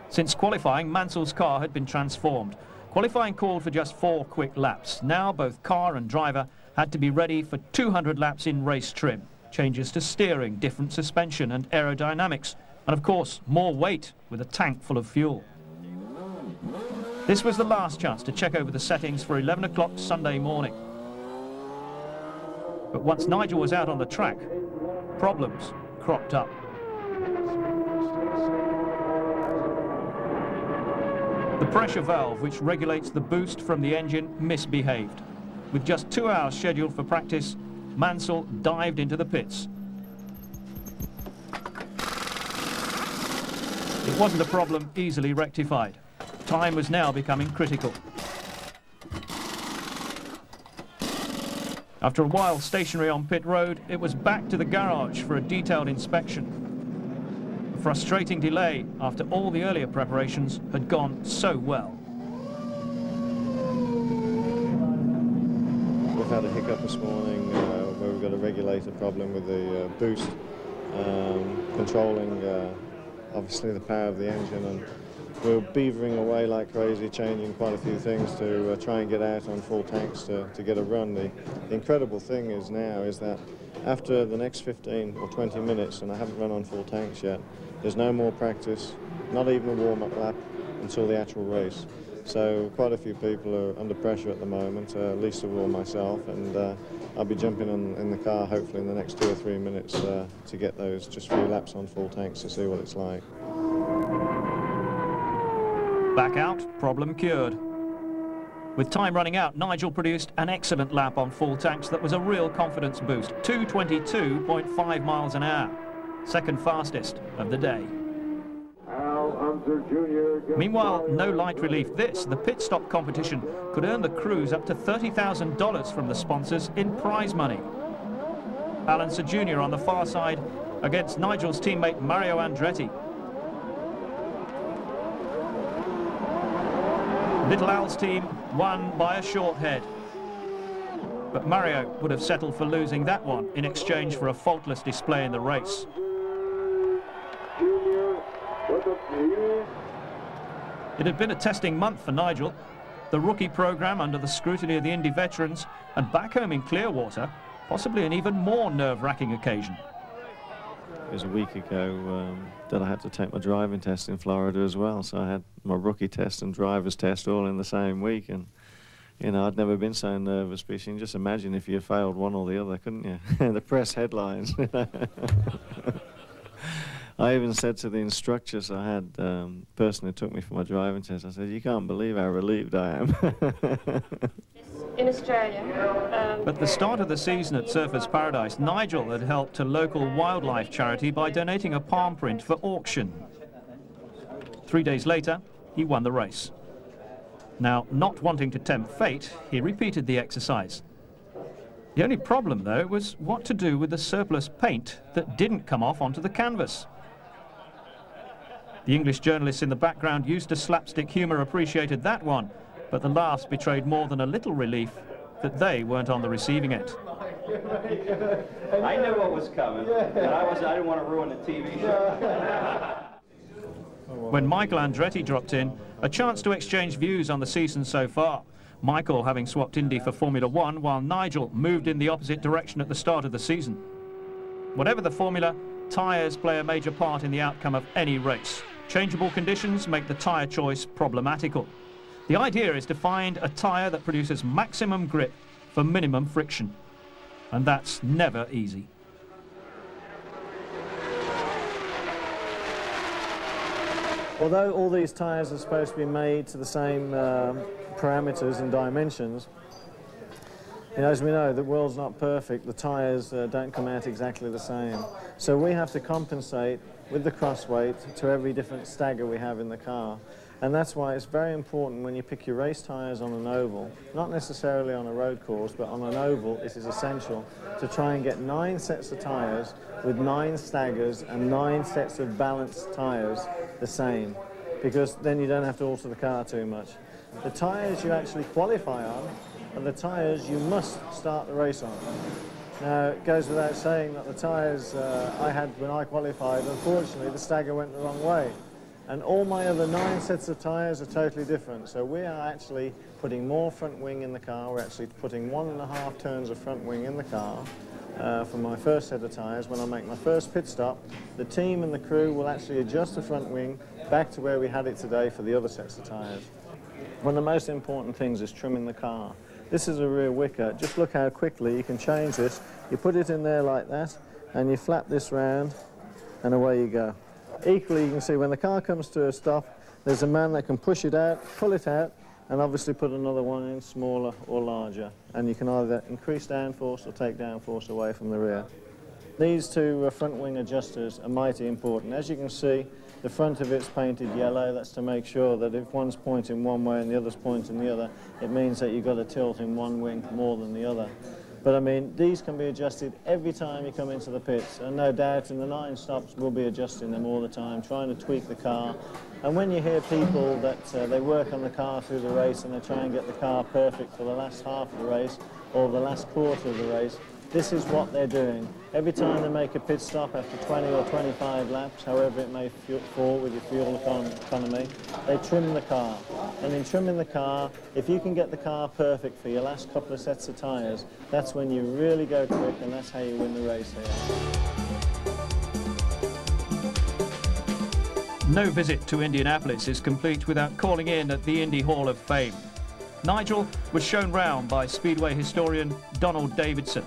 Speaker 2: Since qualifying, Mansell's car had been transformed. Qualifying called for just 4 quick laps. Now both car and driver had to be ready for 200 laps in race trim. Changes to steering, different suspension and aerodynamics, and of course more weight with a tank full of fuel. This was the last chance to check over the settings for 11 o'clock Sunday morning. But once Nigel was out on the track, problems cropped up. The pressure valve, which regulates the boost from the engine, misbehaved. With just 2 hours scheduled for practice, Mansell dived into the pits. It wasn't a problem easily rectified. Time was now becoming critical. After a while stationary on pit road, it was back to the garage for a detailed inspection. A frustrating delay after all the earlier preparations had gone so well.
Speaker 5: We've had a hiccup this morning where we've got a regulator problem with the boost, controlling obviously the power of the engine, and we're beavering away like crazy, changing quite a few things to try and get out on full tanks to get a run. The incredible thing is now is that after the next 15 or 20 minutes, and I haven't run on full tanks yet, there's no more practice, not even a warm-up lap until the actual race. So quite a few people are under pressure at the moment, least of all myself, and I'll be jumping in the car hopefully in the next 2 or 3 minutes to get those just few laps on full tanks to see what it's like.
Speaker 2: Back out, problem cured. With time running out, Nigel produced an excellent lap on full tanks that was a real confidence boost. 2:22.5 miles an hour, second fastest of the day. Meanwhile, no light relief this. The pit stop competition could earn the crews up to $30,000 from the sponsors in prize money. Alan Sir Jr. on the far side against Nigel's teammate Mario Andretti. Little Al's team won by a short head. But Mario would have settled for losing that one in exchange for a faultless display in the race. It had been a testing month for Nigel. The rookie program under the scrutiny of the Indy veterans, and back home in Clearwater, possibly an even more nerve-wracking occasion.
Speaker 5: It was a week ago that I had to take my driving test in Florida as well, so I had my rookie test and driver's test all in the same week, and you know, I'd never been so nervous, but you can just imagine if you failed one or the other, couldn't you? The press headlines. I even said to the instructors I had, the person who took me for my driving test, I said, you can't believe how relieved I am.
Speaker 14: In Australia.
Speaker 2: At the start of the season at Surfers Paradise, Nigel had helped a local wildlife charity by donating a palm print for auction. 3 days later, he won the race. Now, not wanting to tempt fate, he repeated the exercise. The only problem, though, was what to do with the surplus paint that didn't come off onto the canvas. The English journalists in the background used to slapstick humour appreciated that one, but the laughs betrayed more than a little relief that they weren't on the receiving end.
Speaker 15: I knew what was coming, but I didn't want to ruin the TV show.
Speaker 2: When Michael Andretti dropped in, a chance to exchange views on the season so far. Michael having swapped Indy for Formula One, while Nigel moved in the opposite direction at the start of the season. Whatever the formula, tyres play a major part in the outcome of any race. Changeable conditions make the tyre choice problematical. The idea is to find a tyre that produces maximum grip for minimum friction. And that's never easy.
Speaker 5: Although all these tyres are supposed to be made to the same parameters and dimensions, you know, as we know, the world's not perfect. The tyres don't come out exactly the same. So we have to compensate with the cross weight to every different stagger we have in the car. And that's why it's very important when you pick your race tyres on an oval, not necessarily on a road course, but on an oval, it is essential to try and get 9 sets of tyres with 9 staggers and 9 sets of balanced tyres the same, because then you don't have to alter the car too much. The tyres you actually qualify on are the tyres you must start the race on. Now, it goes without saying that the tyres I had when I qualified, unfortunately, the stagger went the wrong way. And all my other 9 sets of tyres are totally different. So we are actually putting more front wing in the car. We're actually putting 1.5 turns of front wing in the car for my first set of tyres. When I make my first pit stop, the team and the crew will actually adjust the front wing back to where we had it today for the other sets of tyres. One of the most important things is trimming the car. This is a rear wicker. Just look how quickly you can change this. You put it in there like that, and you flap this round, and away you go. Equally, you can see when the car comes to a stop, there's a man that can push it out, pull it out, and obviously put another one in, smaller or larger. And you can either increase downforce or take downforce away from the rear. These 2 front wing adjusters are mighty important. As you can see, the front of it's painted yellow. That's to make sure that if one's pointing one way and the other's pointing the other, it means that you've got to tilt in one wing more than the other. But I mean, these can be adjusted every time you come into the pits, and no doubt in the 9 stops we'll be adjusting them all the time, trying to tweak the car. And when you hear people that they work on the car through the race and they try and get the car perfect for the last half of the race or the last quarter of the race, this is what they're doing. Every time they make a pit stop after 20 or 25 laps, however it may fall with your fuel economy, they trim the car. And in trimming the car, if you can get the car perfect for your last couple of sets of tyres, that's when you really go quick, and that's how you win the race here.
Speaker 2: No visit to Indianapolis is complete without calling in at the Indy Hall of Fame. Nigel was shown round by Speedway historian Donald Davidson.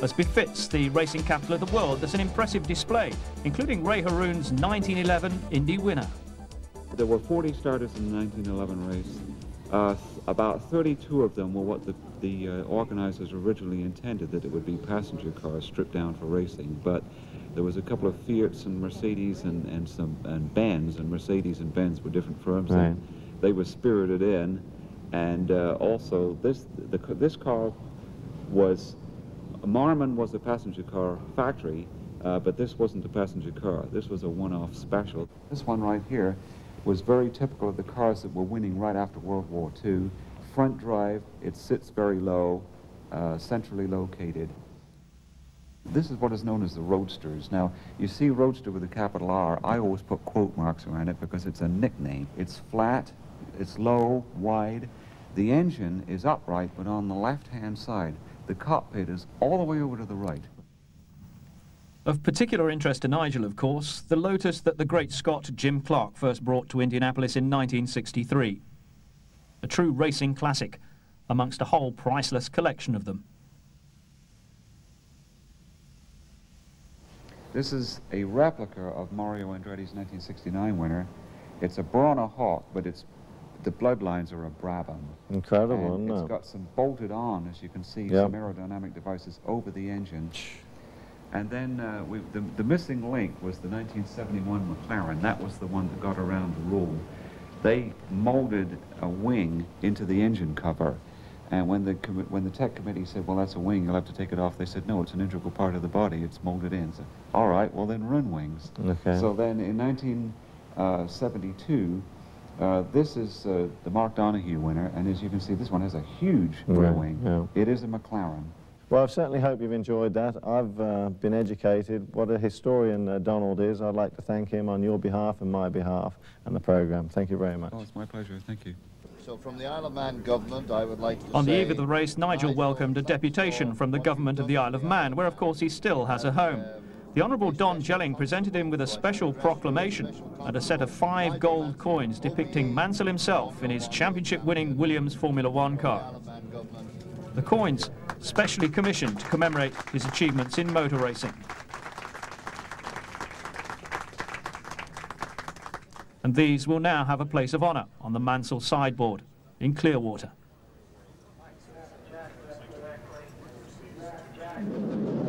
Speaker 2: As befits the racing capital of the world, there's an impressive display, including Ray Haroon's 1911 Indy winner.
Speaker 16: There were 40 starters in the 1911 race. About 32 of them were what the organizers originally intended, that it would be passenger cars stripped down for racing. But there was a couple of Fiats and Mercedes and Benz, and Mercedes and Benz were different firms.
Speaker 5: Right.
Speaker 16: And they were spirited in, and also this car was. Marmon was the passenger car factory, but this wasn't a passenger car. This was a one-off special. This one right here was very typical of the cars that were winning right after World War II. Front drive, it sits very low, centrally located. This is what is known as the Roadsters. Now, you see Roadster with a capital R. I always put quote marks around it because it's a nickname. It's flat, it's low, wide. The engine is upright, but on the left-hand side. The cockpit is all the way over to the right.
Speaker 2: Of particular interest to Nigel, of course, the Lotus that the great Scot Jim Clark first brought to Indianapolis in 1963. A true racing classic, amongst a whole priceless collection of them.
Speaker 16: This is a replica of Mario Andretti's 1969 winner. It's a Brahma Hawk, but the bloodlines are a Brabham.
Speaker 5: Incredible,
Speaker 16: and
Speaker 5: isn't it?
Speaker 16: It's got some bolted on, as you can see,
Speaker 5: Yep.
Speaker 16: some aerodynamic devices over the engine. And then the missing link was the 1971 McLaren. That was the one that got around the rule. They molded a wing into the engine cover. And when the tech committee said, well, that's a wing, you'll have to take it off, they said, no, it's an integral part of the body, it's molded in. So, all right, well, then run wings.
Speaker 5: Okay.
Speaker 16: So then in 1972, this is the Mark Donoghue winner, and as you can see, this one has a huge rear wing.
Speaker 5: Yeah.
Speaker 16: It is a McLaren.
Speaker 5: Well, I certainly hope you've enjoyed that. I've been educated. What a historian Donald is. I'd like to thank him on your behalf and my behalf and the programme. Thank you very much.
Speaker 16: Oh, it's my pleasure. Thank you.
Speaker 17: So from the Isle of Man government, I would like to
Speaker 2: On the
Speaker 17: say...
Speaker 2: eve of the race, Nigel welcomed a deputation from the government of the Isle of Man, where of course he still has a home. The Honourable Don Jelling presented him with a special proclamation and a set of 5 gold coins depicting Mansell himself in his championship-winning Williams Formula One car. The coins specially commissioned to commemorate his achievements in motor racing. and these will now have a place of honour on the Mansell sideboard in Clearwater.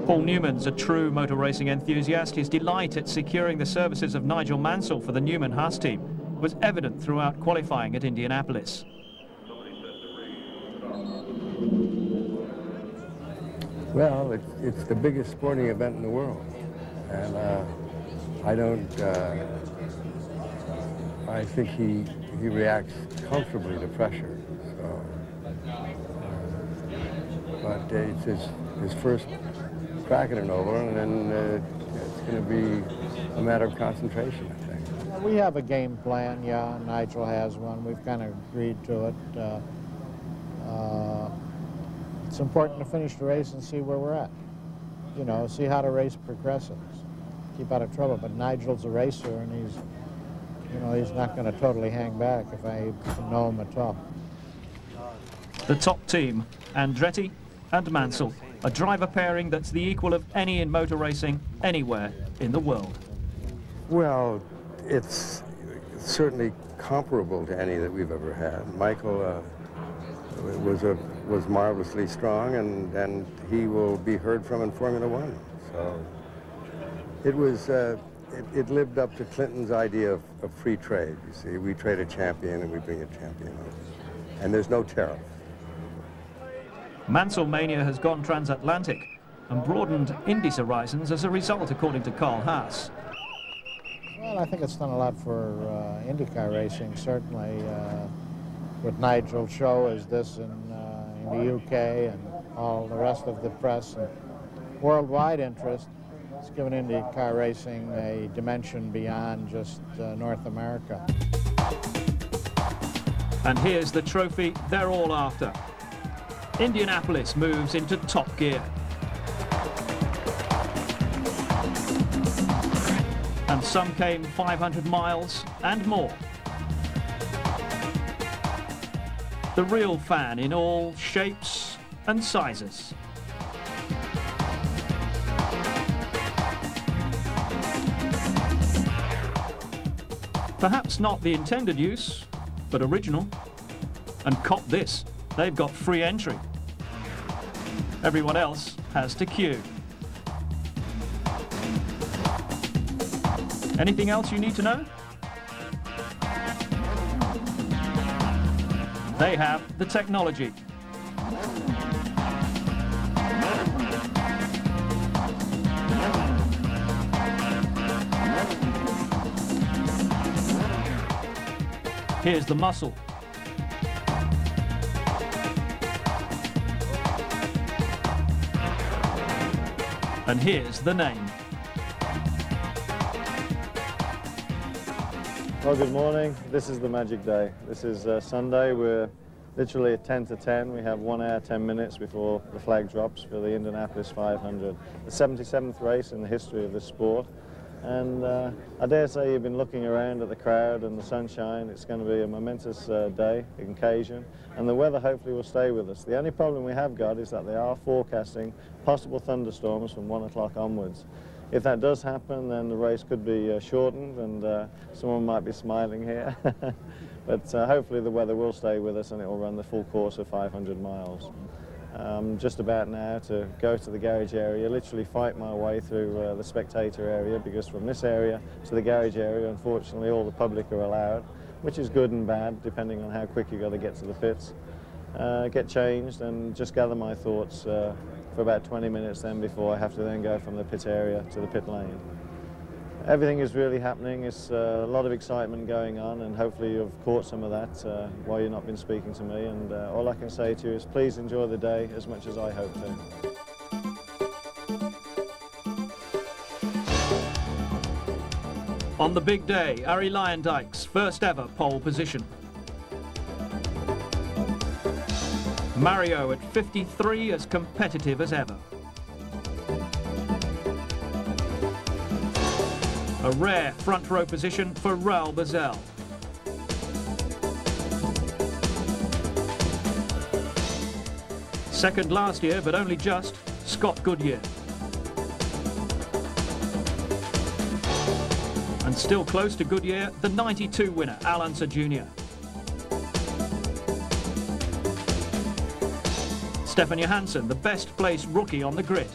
Speaker 2: Paul Newman's a true motor racing enthusiast. His delight at securing the services of Nigel Mansell for the Newman Haas team was evident throughout qualifying at Indianapolis.
Speaker 18: Well, it's the biggest sporting event in the world, and I think he reacts comfortably to pressure. So, but it's his first crack at an oval, and then it's going to be a matter of concentration, I think.
Speaker 6: We have a game plan, yeah. Nigel has one. We've kind of agreed to it. It's important to finish the race and see where we're at. You know, see how the race progresses. Keep out of trouble. But Nigel's a racer, and he's not going to totally hang back if I know him at all.
Speaker 2: The top team, Andretti and Mansell, a driver pairing that's the equal of any in motor racing anywhere in the world.
Speaker 18: Well, it's certainly comparable to any that we've ever had. Michael was marvelously strong, and he will be heard from in Formula One. So it lived up to Clinton's idea of free trade. You see, we trade a champion and we bring a champion over, and there's no tariff.
Speaker 2: Mansell mania has gone transatlantic and broadened Indy's horizons as a result, according to Carl Haas.
Speaker 6: Well, I think it's done a lot for IndyCar racing, certainly. With Nigel's show as this in the UK and all the rest of the press and worldwide interest, it's given IndyCar racing a dimension beyond just North America.
Speaker 2: And here's the trophy they're all after. Indianapolis moves into top gear. And some came 500 miles and more. The real fan in all shapes and sizes. Perhaps not the intended use, but original. And cop this, they've got free entry. Everyone else has to queue. Anything else you need to know? They have the technology. Here's the muscle. And here's the name.
Speaker 5: Well, good morning. This is the magic day. This is Sunday. We're literally at 10 to 10. We have 1 hour, 10 minutes before the flag drops for the Indianapolis 500. The 77th race in the history of this sport. And I dare say you've been looking around at the crowd and the sunshine. It's going to be a momentous day, occasion, and the weather hopefully will stay with us. The only problem we have got is that they are forecasting possible thunderstorms from 1 o'clock onwards. If that does happen, then the race could be shortened, and someone might be smiling here. But hopefully the weather will stay with us and it will run the full course of 500 miles. Just about now to go to the garage area, literally fight my way through the spectator area, because from this area to the garage area, unfortunately, all the public are allowed, which is good and bad, depending on how quick you've got to get to the pits. Get changed and just gather my thoughts for about 20 minutes then before I have to then go from the pit area to the pit lane. Everything is really happening. It's a lot of excitement going on, and hopefully you've caught some of that while you've not been speaking to me. And all I can say to you is please enjoy the day as much as I hope to.
Speaker 2: On the big day, Arie Luyendyk's first ever pole position. Mario at 53, as competitive as ever. A rare front row position for Raoul Boesel. Second last year, but only just, Scott Goodyear. And still close to Goodyear, the 92 winner, Al Unser Jr. Stefan Johansson, the best placed rookie on the grid.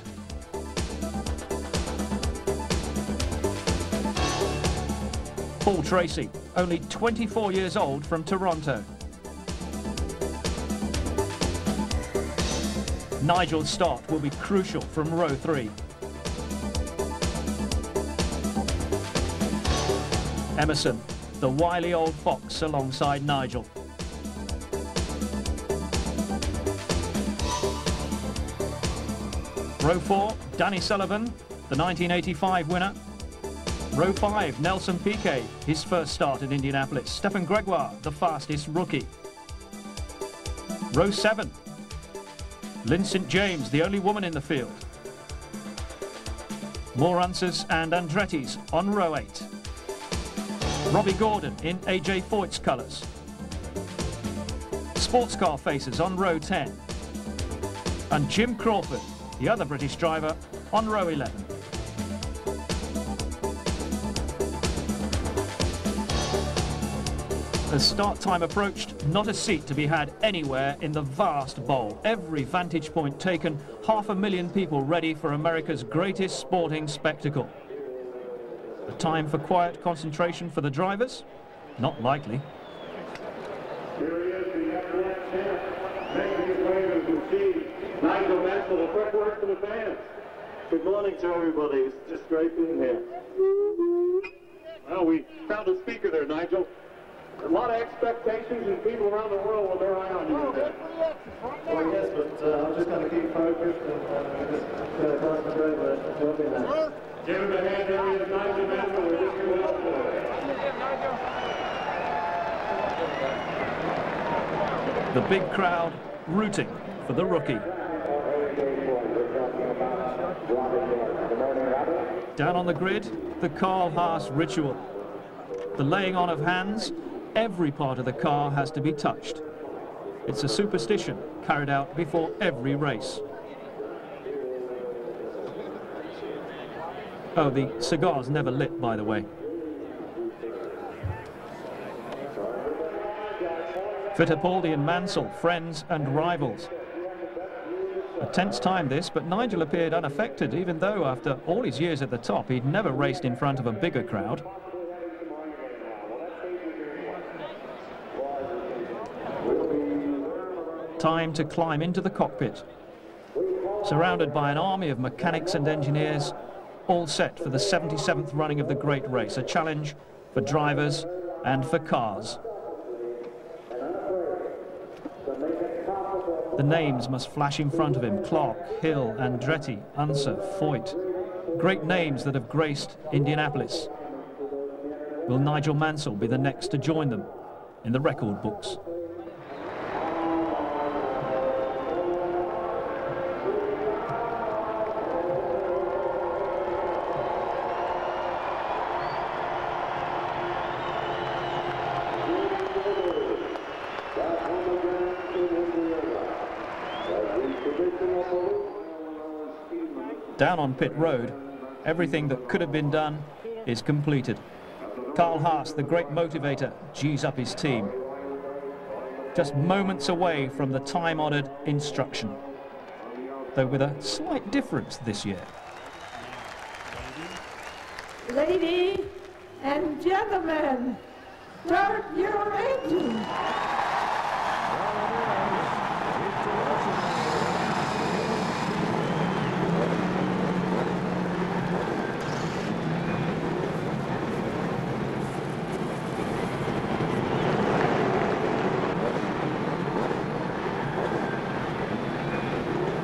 Speaker 2: Paul Tracy, only 24 years old, from Toronto. Nigel Stott will be crucial from row 3. Emerson, the wily old fox alongside Nigel. Row 4, Danny Sullivan, the 1985 winner. Row 5, Nelson Piquet, his first start at Indianapolis. Stefan Gregoire, the fastest rookie. Row 7, Lynn St. James, the only woman in the field. Morances and Andretti's on row 8. Robbie Gordon in AJ Foyt's colours. Sports car faces on row 10. And Jim Crawford, the other British driver, on row 11. As start time approached, not a seat to be had anywhere in the vast bowl. Every vantage point taken, 500,000 people ready for America's greatest sporting spectacle. A time for quiet concentration for the drivers? Not likely.
Speaker 4: Here he is, the F1 champ. Making his way to see Nigel Mansell. A quick word for the fans.
Speaker 19: Good morning to everybody. It's just great being here.
Speaker 4: Well, we found a speaker there, Nigel. A lot of expectations and people around the world with their eye on you today.
Speaker 19: Well, yes, but I'm just going to keep focused and just concentrate on helping that.
Speaker 4: Give him a hand, there he is, Nigel Mansell. We wish you well for it.
Speaker 2: The big crowd rooting for the rookie. Down on the grid, the Carl Haas ritual. The laying on of hands. Every part of the car has to be touched. It's a superstition carried out before every race. Oh, the cigar's never lit, by the way. Fittipaldi and Mansell, friends and rivals. A tense time this, but Nigel appeared unaffected, even though after all his years at the top, he'd never raced in front of a bigger crowd. Time to climb into the cockpit. Surrounded by an army of mechanics and engineers, all set for the 77th running of the great race, a challenge for drivers and for cars. The names must flash in front of him: Clark, Hill, Andretti, Unser, Foyt. Great names that have graced Indianapolis. Will Nigel Mansell be the next to join them in the record books? Down on pit road, everything that could have been done is completed. Carl Haas, the great motivator, G's up his team. Just moments away from the time-honoured instruction, though with a slight difference this year.
Speaker 20: Ladies and gentlemen, start your engine.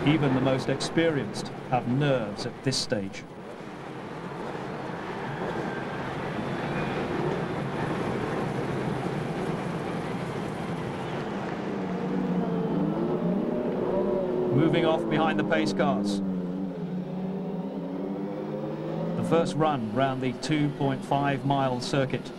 Speaker 2: Even the most experienced have nerves at this stage. Moving off behind the pace cars. The first run round the 2.5-mile circuit.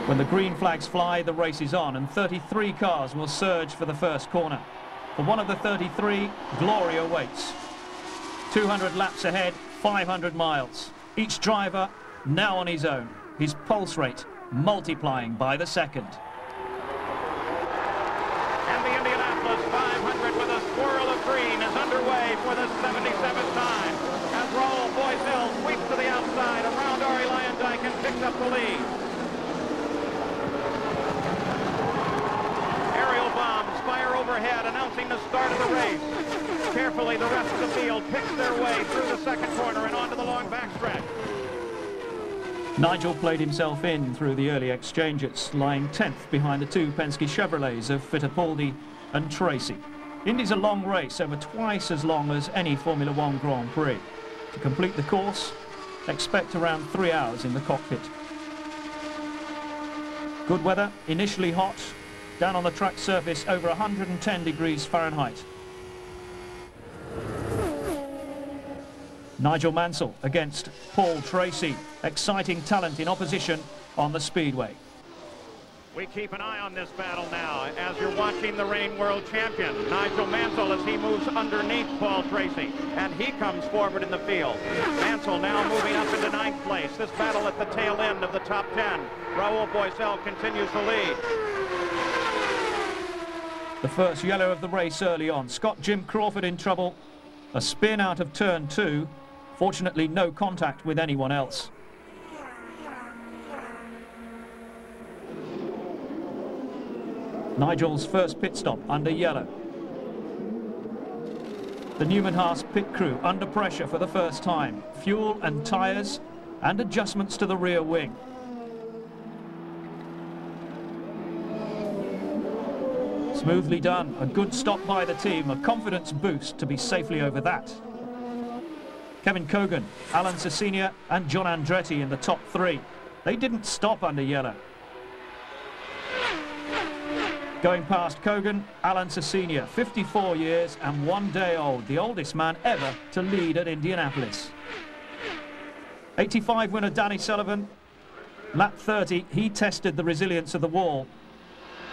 Speaker 2: When the green flags fly, the race is on, and 33 cars will surge for the first corner. For one of the 33, glory awaits. 200 laps ahead, 500 miles. Each driver now on his own. His pulse rate multiplying by the second.
Speaker 21: And the Indianapolis 500 with a swirl of green is underway for the 77th time as Raoul Boisel sweeps to the outside around Arie Luyendyk and picks up the lead. Aerial bombs fire overhead announcing the start of the race. Carefully the rest of the field picks their way through the second corner and onto the long backstretch.
Speaker 2: Nigel played himself in through the early exchanges, lying 10th behind the two Penske Chevrolets of Fittipaldi and Tracy. Indy's a long race, over twice as long as any Formula One Grand Prix. To complete the course, expect around 3 hours in the cockpit. Good weather, initially hot, down on the track surface over 110 degrees Fahrenheit. Nigel Mansell against Paul Tracy. Exciting talent in opposition on the speedway.
Speaker 21: We keep an eye on this battle now as you're watching the reigning world champion, Nigel Mansell, as he moves underneath Paul Tracy. And he comes forward in the field. Mansell now moving up into 9th place. This battle at the tail end of the top 10. Raoul Boisel continues to lead.
Speaker 2: The first yellow of the race early on. Scott Jim Crawford in trouble. A spin out of turn 2. Fortunately, no contact with anyone else. Nigel's first pit stop under yellow. The Newman-Haas pit crew under pressure for the first time. Fuel and tyres and adjustments to the rear wing. Smoothly done. A good stop by the team. A confidence boost to be safely over that. Kevin Kogan, Alan Cecilia and John Andretti in the top 3. They didn't stop under yellow. Going past Kogan, Alan Cecilia, 54 years and 1 day old, the oldest man ever to lead at Indianapolis. 85 winner Danny Sullivan, lap 30, he tested the resilience of the wall.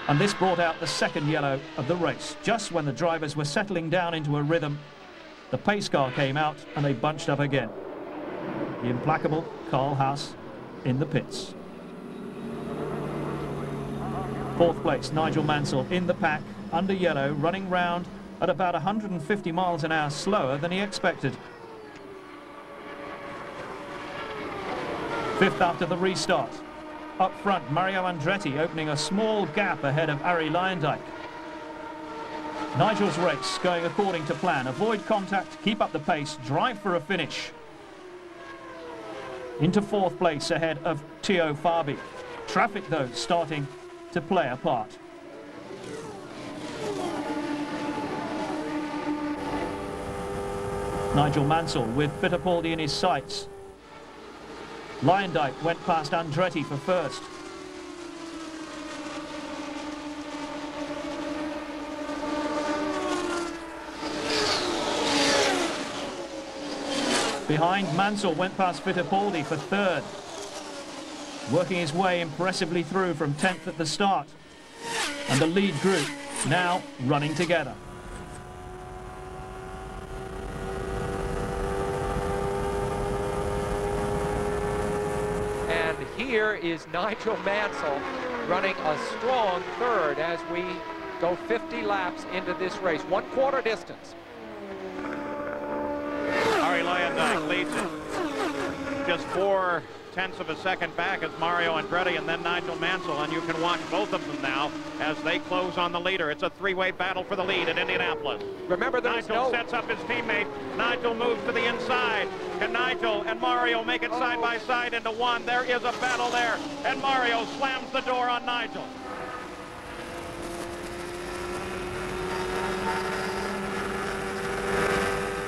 Speaker 2: And this brought out the second yellow of the race. Just when the drivers were settling down into a rhythm, the pace car came out and they bunched up again. The implacable Carl Haas in the pits. 4th place, Nigel Mansell in the pack, under yellow, running round at about 150 miles an hour slower than he expected. 5th after the restart. Up front, Mario Andretti opening a small gap ahead of Arie Luyendyk. Nigel's race going according to plan. Avoid contact, keep up the pace, drive for a finish. Into 4th place ahead of Teo Fabi. Traffic, though, starting to play a part. Nigel Mansell with Fittipaldi in his sights. Luyendyk went past Andretti for first. Behind, Mansell went past Fittipaldi for third. Working his way impressively through from 10th at the start. And the lead group now running together.
Speaker 22: And here is Nigel Mansell running a strong third as we go 50 laps into this race. 1/4 distance.
Speaker 21: Arie Luyendyk leads it. Just 0.4 of a second back as Mario Andretti and then Nigel Mansell, and you can watch both of them now as they close on the leader. It's a 3-way battle for the lead at Indianapolis.
Speaker 22: Remember,
Speaker 21: Nigel sets up his teammate. Nigel moves to the inside. Can Nigel and Mario make it side by side into one? There is a battle there, and Mario slams the door on Nigel.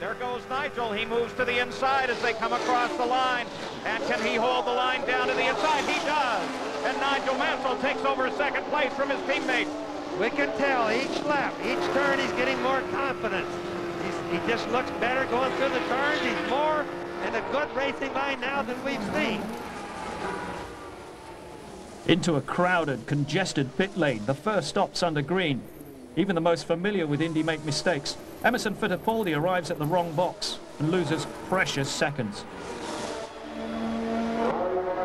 Speaker 21: There goes Nigel. He moves to the inside as they come across the line. And can he hold the line down to the inside? He does. And Nigel Mansell takes over second place from his teammate.
Speaker 23: We can tell each lap, each turn, he's getting more confidence. He just looks better going through the turns. He's more in a good racing line now than we've seen.
Speaker 2: Into a crowded, congested pit lane. The first stops under green. Even the most familiar with Indy make mistakes. Emerson Fittipaldi arrives at the wrong box and loses precious seconds.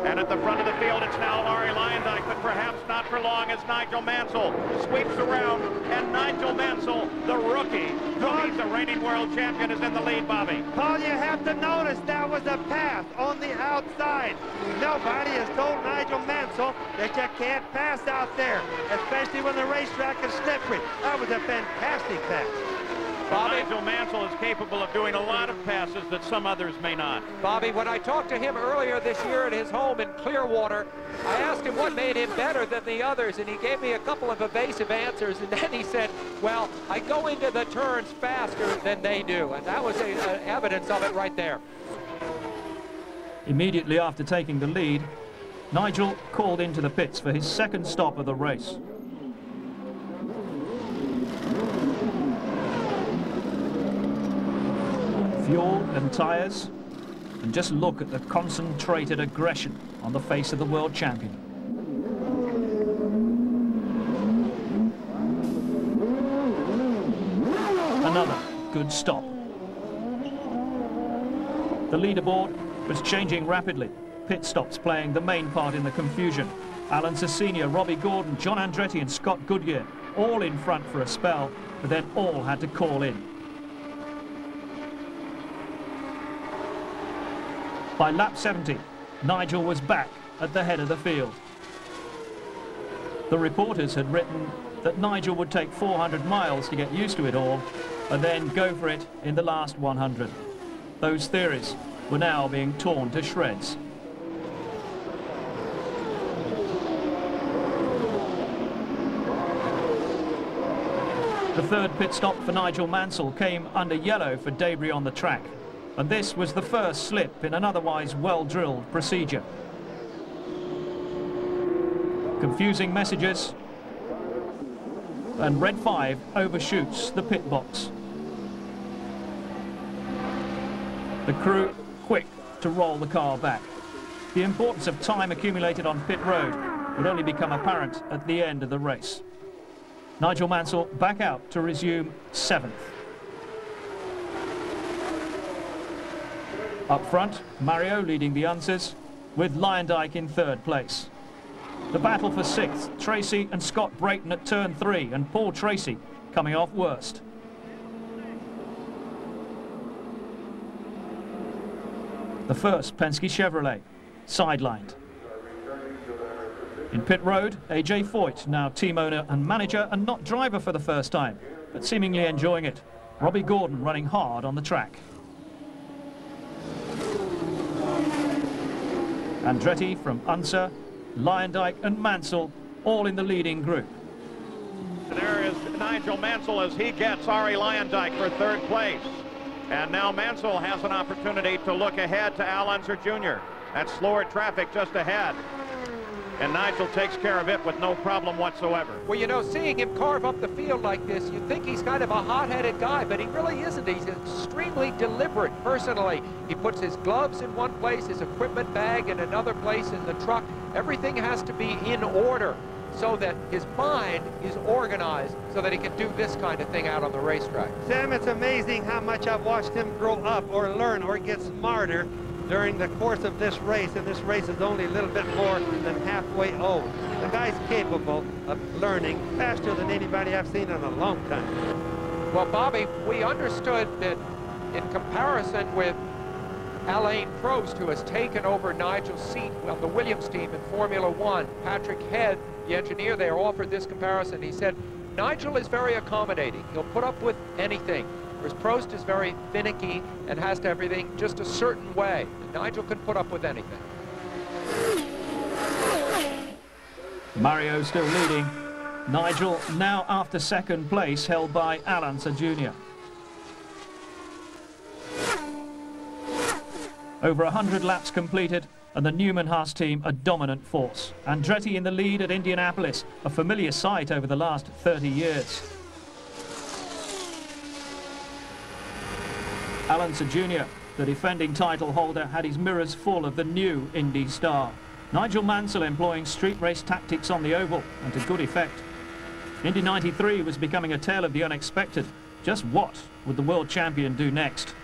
Speaker 21: And at the front of the field, it's now Arie Luyendyk, but perhaps not for long as Nigel Mansell sweeps around, and Nigel Mansell, the rookie, he's the reigning world champion, is in the lead, Bobby.
Speaker 23: Paul, you have to notice that was a pass on the outside. Nobody has told Nigel Mansell that you can't pass out there, especially when the racetrack is slippery. That was a fantastic pass.
Speaker 21: Nigel Mansell is capable of doing a lot of passes that some others may not.
Speaker 22: Bobby, when I talked to him earlier this year at his home in Clearwater, I asked him what made him better than the others, and he gave me a couple of evasive answers, and then he said, well, I go into the turns faster than they do, and that was evidence of it right there.
Speaker 2: Immediately after taking the lead, Nigel called into the pits for his second stop of the race. Fuel and tyres, and just look at the concentrated aggression on the face of the world champion. Another good stop. The leaderboard was changing rapidly. Pit stops playing the main part in the confusion. Alan Senior, Robbie Gordon, John Andretti and Scott Goodyear all in front for a spell, but then all had to call in. By lap 70, Nigel was back at the head of the field. The reporters had written that Nigel would take 400 miles to get used to it all and then go for it in the last 100. Those theories were now being torn to shreds. The third pit stop for Nigel Mansell came under yellow for debris on the track. And this was the first slip in an otherwise well-drilled procedure. Confusing messages, and Red 5 overshoots the pit box. The crew quick to roll the car back. The importance of time accumulated on pit road would only become apparent at the end of the race. Nigel Mansell back out to resume 7th. Up front, Mario leading the Unsers, with Luyendyk in 3rd place. The battle for 6th, Tracy and Scott Brayton at turn 3, and Paul Tracy coming off worst. The first Penske Chevrolet, sidelined. In pit road, AJ Foyt, now team owner and manager and not driver for the first time, but seemingly enjoying it. Robbie Gordon running hard on the track. Andretti from Unser, Luyendyk and Mansell all in the leading group.
Speaker 21: There is Nigel Mansell as he gets Arie Luyendyk for 3rd place. And now Mansell has an opportunity to look ahead to Al Unser Jr. That's slower traffic just ahead. And Nigel takes care of it with no problem whatsoever.
Speaker 22: Well, you know, seeing him carve up the field like this, you'd think he's kind of a hot-headed guy, but he really isn't. He's extremely deliberate personally. He puts his gloves in one place, his equipment bag in another place in the truck. Everything has to be in order so that his mind is organized so that he can do this kind of thing out on the racetrack.
Speaker 23: Sam, it's amazing how much I've watched him grow up or learn or get smarter during the course of this race, and this race is only a little bit more than halfway old. The guy's capable of learning faster than anybody I've seen in a long time.
Speaker 22: Well, Bobby, we understood that in comparison with Alain Prost, who has taken over Nigel's seat on the Williams team in Formula One, Patrick Head, the engineer there, offered this comparison. He said, Nigel is very accommodating. He'll put up with anything. Whereas Prost is very finicky and has to have everything just a certain way. Nigel can put up with anything.
Speaker 2: Mario still leading. Nigel now after 2nd place, held by Al Unser Jr. Over 100 laps completed, and the Newman-Haas team a dominant force. Andretti in the lead at Indianapolis, a familiar sight over the last 30 years. Al Unser Jr., the defending title holder, had his mirrors full of the new Indy star. Nigel Mansell employing street race tactics on the oval, and to good effect. Indy '93 was becoming a tale of the unexpected, Just what would the world champion do next?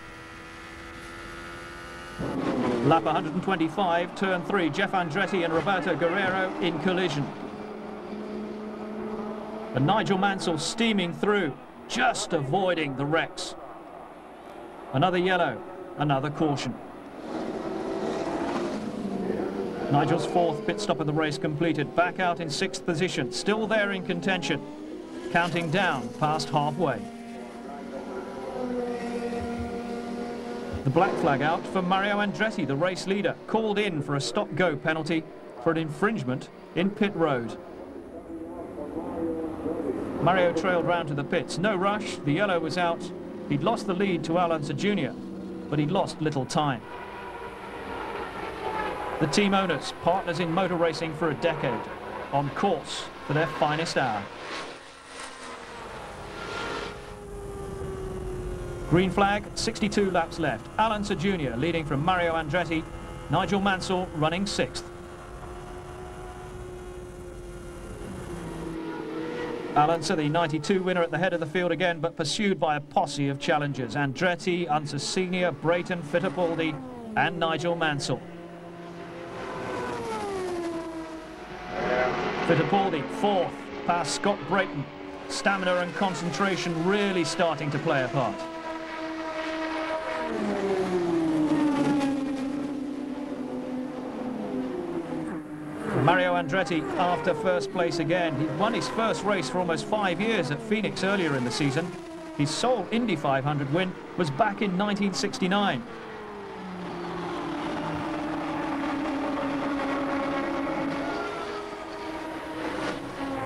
Speaker 2: Lap 125, turn 3, Jeff Andretti and Roberto Guerrero in collision. And Nigel Mansell steaming through, just avoiding the wrecks. Another yellow, another caution. Nigel's 4th pit stop of the race completed, back out in 6th position, still there in contention, counting down past halfway. The black flag out for Mario Andretti, the race leader, called in for a stop-go penalty for an infringement in pit road. Mario trailed round to the pits, no rush, the yellow was out. He'd lost the lead to Alonso Jr., but he'd lost little time. The team owners, partners in motor racing for a decade, on course for their finest hour. Green flag, 62 laps left. Alonso Jr. leading from Mario Andretti, Nigel Mansell running 6th. Alonso, the 92 winner, at the head of the field again, but pursued by a posse of challengers. Andretti, Unser Senior, Brayton, Fittipaldi and Nigel Mansell. Fittipaldi, 4th, past Scott Brayton. Stamina and concentration really starting to play a part. Mario Andretti after first place again. He won his first race for almost 5 years at Phoenix earlier in the season. His sole Indy 500 win was back in 1969.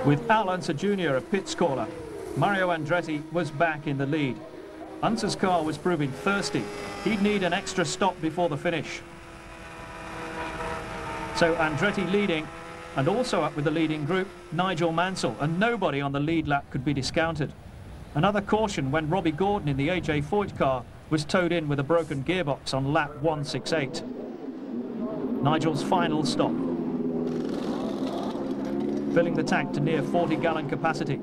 Speaker 2: With Alonso Jr. a pits caller, Mario Andretti was back in the lead. Unser's car was proving thirsty. He'd need an extra stop before the finish. So Andretti leading, and also up with the leading group, Nigel Mansell, and nobody on the lead lap could be discounted. Another caution when Robbie Gordon in the AJ Foyt car was towed in with a broken gearbox on lap 168. Nigel's final stop. Filling the tank to near 40-gallon capacity.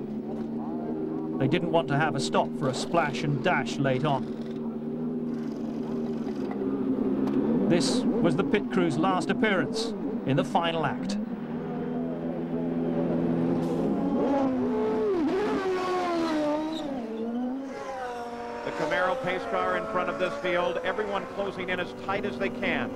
Speaker 2: They didn't want to have a stop for a splash and dash late on. This was the pit crew's last appearance in the final act.
Speaker 21: The Camaro pace car in front of this field, everyone closing in as tight as they can.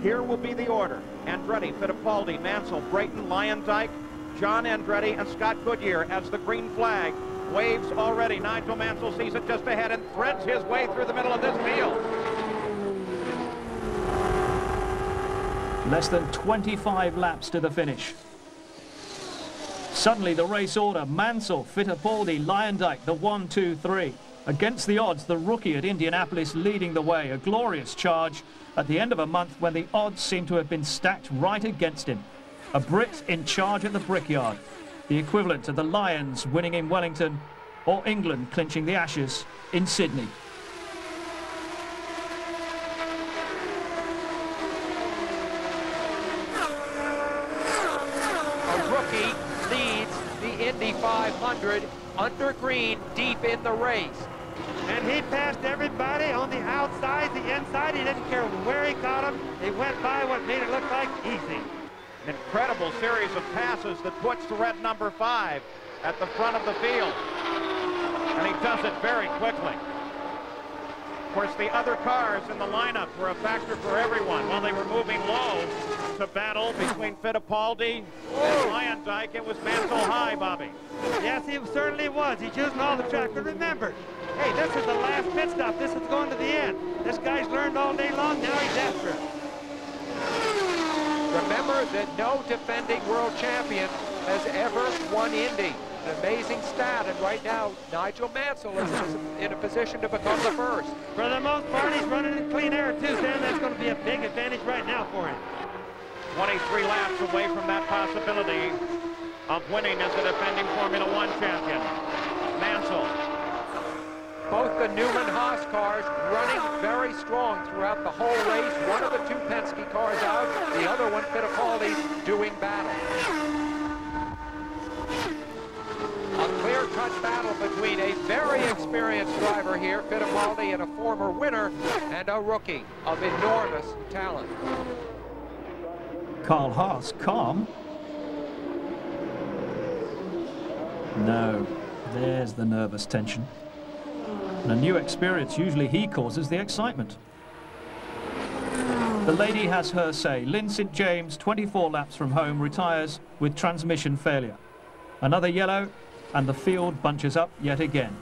Speaker 21: Here will be the order. Andretti, Fittipaldi, Mansell, Brayton, Lyondike, John Andretti and Scott Goodyear as the green flag waves already. Nigel Mansell sees it just ahead and threads his way through the middle of this field.
Speaker 2: Less than 25 laps to the finish. Suddenly the race order, Mansell, Fittipaldi, Lyondike, the 1, 2, 3. Against the odds, the rookie at Indianapolis leading the way. A glorious charge at the end of a month when the odds seem to have been stacked right against him. A Brit in charge at the Brickyard, the equivalent of the Lions winning in Wellington or England clinching the Ashes in Sydney.
Speaker 22: A rookie leads the Indy 500 under green deep in the race.
Speaker 23: And he passed everybody on the outside, the inside. He didn't care where he caught him. He went by what made it look like easy.
Speaker 21: An incredible series of passes that puts the red number 5 at the front of the field. And he does it very quickly. Of course, the other cars in the lineup were a factor for everyone. While they were moving low to battle between Fittipaldi and Lyondike, it was Mansell high, Bobby.
Speaker 23: Yes, he certainly was. He's using all the track. But remember, hey, this is the last pit stop. This is going to the end. This guy's learned all day long. Now he's after it.
Speaker 22: Remember that no defending world champion has ever won Indy. An amazing stat, and right now, Nigel Mansell is in a position to become the first.
Speaker 23: For the most part, he's running in clean air, too, Sam. That's going to be a big advantage right now for him.
Speaker 21: 23 laps away from that possibility of winning as the defending Formula One champion. Mansell.
Speaker 22: Both the Newman-Haas cars running very strong throughout the whole race. One of the two Penske cars out, the other one, Fittipaldi, doing battle. A clear-cut battle between a very inexperienced driver here, Fittipaldi, and a former winner, and a rookie of enormous talent.
Speaker 2: Carl Haas, calm. No, there's the nervous tension. And a new experience, usually he causes the excitement. The lady has her say. Lynn St. James, 24 laps from home, retires with transmission failure. Another yellow, and the field bunches up yet again.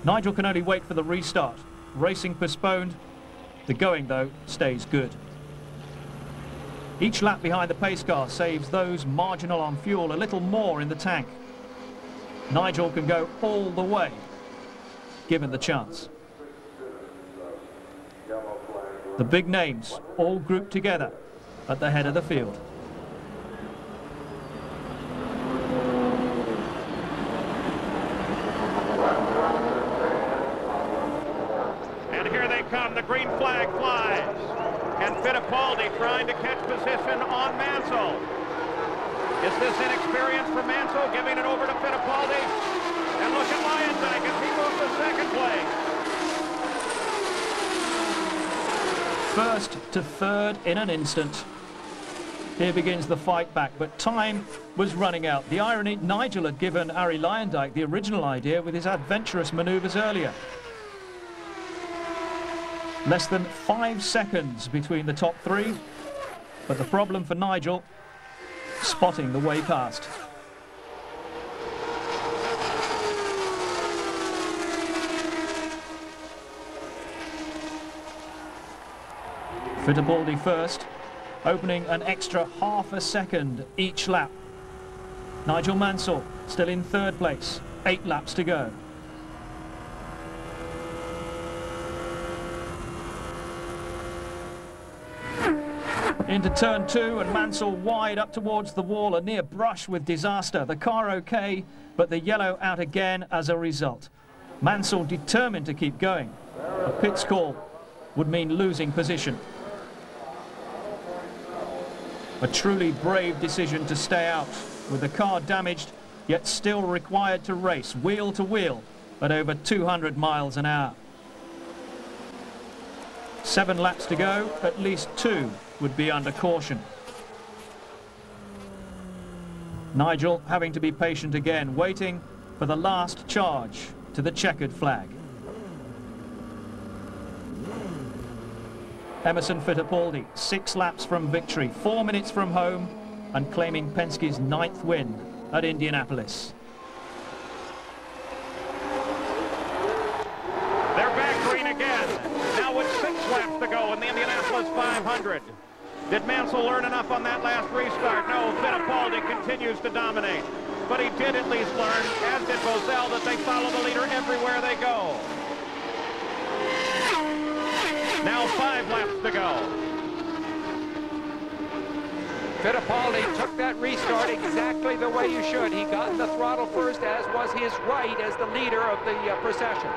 Speaker 2: Nigel can only wait for the restart. Racing postponed. The going, though, stays good. Each lap behind the pace car saves those marginal on fuel a little more in the tank. Nigel can go all the way, given the chance. The big names all grouped together at the head of the field.
Speaker 21: And here they come, the green flag flies. And Fittipaldi trying to catch position on Mansell. Is this inexperience for Mansell, giving it over to Fittipaldi? And look at Lyondike as he moves to second place.
Speaker 2: First to third in an instant. Here begins the fight back, but time was running out. The irony, Nigel had given Arie Luyendyk the original idea with his adventurous manoeuvres earlier. Less than 5 seconds between the top three, but the problem for Nigel, spotting the way past. Fittipaldi first, opening an extra half a second each lap. Nigel Mansell still in third place, 8 laps to go. Into turn 2 and Mansell wide up towards the wall, a near brush with disaster. The car okay, but the yellow out again as a result. Mansell determined to keep going. A pits call would mean losing position. A truly brave decision to stay out, with the car damaged, yet still required to race wheel to wheel at over 200 miles an hour. 7 laps to go, at least 2 would be under caution. Nigel having to be patient again, waiting for the last charge to the checkered flag. Emerson Fittipaldi, 6 laps from victory, 4 minutes from home, and claiming Penske's 9th win at Indianapolis.
Speaker 21: They're back green again. Now with 6 laps to go in the Indianapolis 500. Did Mansell learn enough on that last restart? No, Fittipaldi continues to dominate. But he did at least learn, as did Bozell, that they follow the leader everywhere they go. Now 5 laps to go.
Speaker 22: Fittipaldi took that restart exactly the way you should. He got in the throttle first, as was his right as the leader of the procession.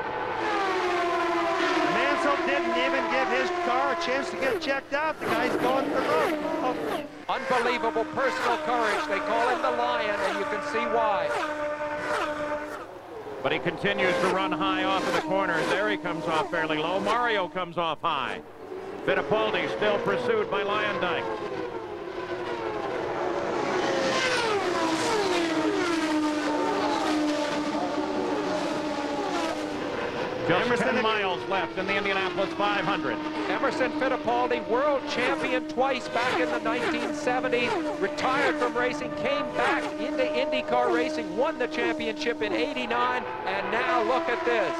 Speaker 23: Mansell didn't even give his car a chance to get checked out. The guy's going for the oh.
Speaker 22: Unbelievable personal courage. They call him the Lion, and you can see why.
Speaker 21: But he continues to run high off of the corners. There he comes off fairly low. Mario comes off high. Fittipaldi still pursued by Luyendyk. Just 10 miles left in the Indianapolis 500.
Speaker 22: Emerson Fittipaldi, world champion twice back in the 1970s, retired from racing, came back into IndyCar racing, won the championship in '89, and now look at this.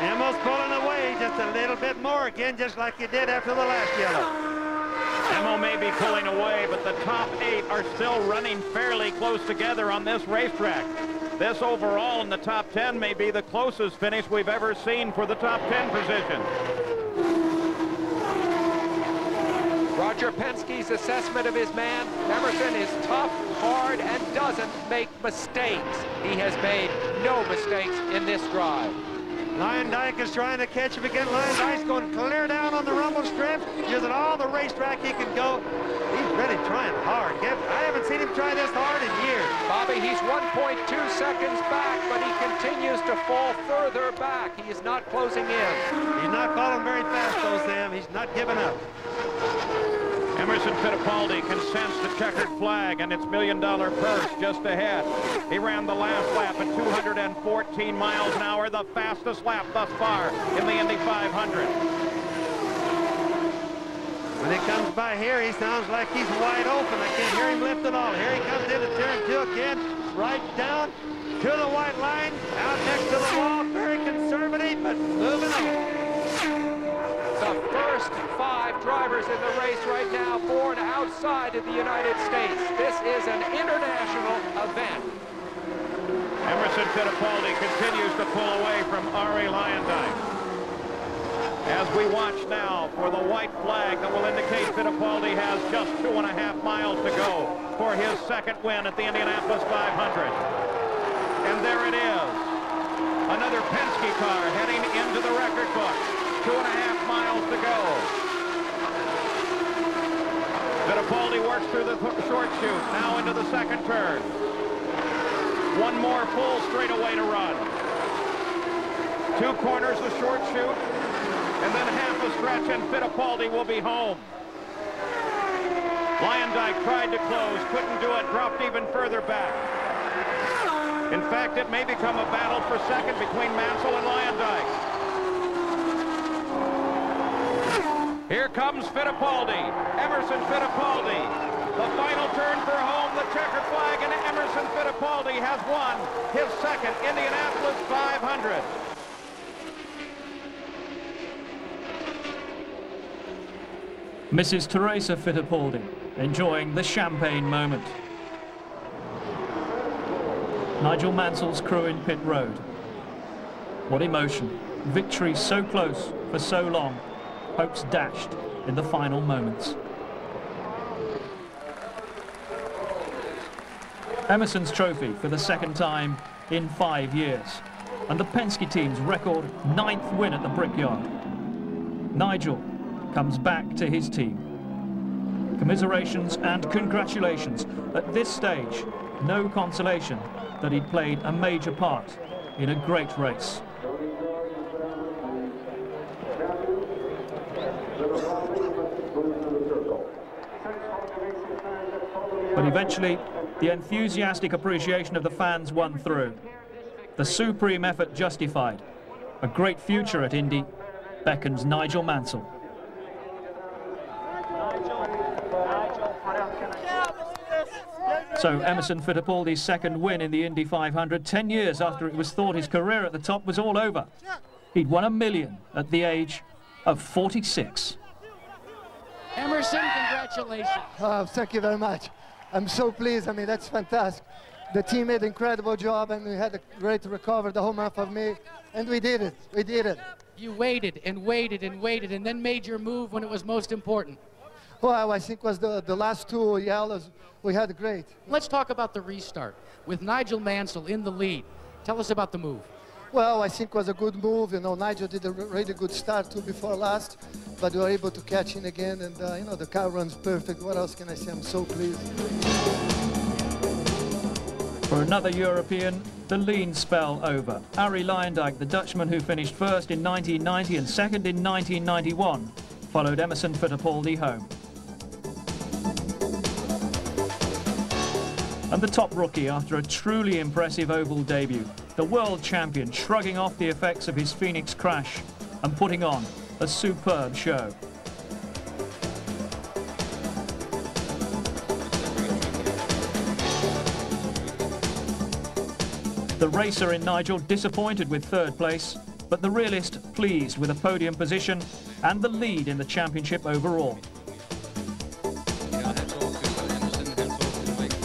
Speaker 23: Emil's pulling away just a little bit more again, just like he did after the last yellow.
Speaker 21: Emil may be pulling away, but the top 8 are still running fairly close together on this racetrack. This overall in the top 10 may be the closest finish we've ever seen for the top 10 position.
Speaker 22: Roger Penske's assessment of his man, Emerson is tough, hard, and doesn't make mistakes. He has made no mistakes in this drive.
Speaker 23: Luyendyk is trying to catch him again. Luyendyk's going clear down on the rumble strip, using all the racetrack he can go. He's really trying hard. I haven't seen him try this hard in years.
Speaker 22: Bobby, he's 1.2 seconds back, but he continues to to fall further back. He is not closing in.
Speaker 23: He's not falling very fast, though, Sam. He's not giving up.
Speaker 21: Emerson Fittipaldi can sense the checkered flag and its $1 million purse just ahead. He ran the last lap at 214 miles an hour, the fastest lap thus far in the Indy 500.
Speaker 23: When he comes by here, he sounds like he's wide open. I can't hear him lift at all. Here he comes into turn 2 again, right down to the white line, out next to the wall, very conservative, but moving on.
Speaker 22: The first 5 drivers in the race right now born outside of the United States. This is an international event.
Speaker 21: Emerson Fittipaldi continues to pull away from Ari Luyendyk. As we watch now for the white flag that will indicate Fittipaldi has just 2.5 miles to go for his second win at the Indianapolis 500. And there it is. Another Penske car heading into the record book. 2.5 miles to go. Fittipaldi works through the short chute, now into the second turn. One more full straightaway to run. 2 corners the short chute, and then half a stretch, and Fittipaldi will be home. Luyendyk tried to close, couldn't do it, dropped even further back. In fact, it may become a battle for second between Mansell and Luyendyk. Here comes Fittipaldi, Emerson Fittipaldi. The final turn for home, the checkered flag, and Emerson Fittipaldi has won his second Indianapolis 500.
Speaker 2: Mrs. Teresa Fittipaldi enjoying the champagne moment. Nigel Mansell's crew in pit road. What emotion. Victory so close for so long. Hopes dashed in the final moments. Emerson's trophy for the second time in 5 years. And the Penske team's record 9th win at the Brickyard. Nigel comes back to his team. Commiserations and congratulations. At this stage, no consolation that he'd played a major part in a great race. But eventually, the enthusiastic appreciation of the fans won through. The supreme effort justified. A great future at Indy beckons Nigel Mansell. So Emerson Fittipaldi's second win in the Indy 500, 10 years after it was thought his career at the top was all over. He'd won $1 million at the age of 46.
Speaker 1: Emerson, congratulations.
Speaker 13: Thank you very much. I'm so pleased. I mean, that's fantastic. The team made an incredible job, and we had a great recovery the whole month of May, and we did it. We did it.
Speaker 1: You waited and waited and waited, and then made your move when it was most important.
Speaker 13: Well, I think it was the last 2 yellows. We had great.
Speaker 1: Let's talk about the restart with Nigel Mansell in the lead. Tell us about the move.
Speaker 13: Well, I think it was a good move. You know, Nigel did a really good start too before last, but we were able to catch in again, and you know, the car runs perfect. What else can I say? I'm so pleased.
Speaker 2: For another European, the lean spell over. Ari Luyendyk, the Dutchman who finished first in 1990 and second in 1991, followed Emerson Fittipaldi home. And the top rookie after a truly impressive oval debut. The world champion shrugging off the effects of his Phoenix crash and putting on a superb show. The racer in Nigel disappointed with third place, but the realist pleased with a podium position and the lead in the championship overall.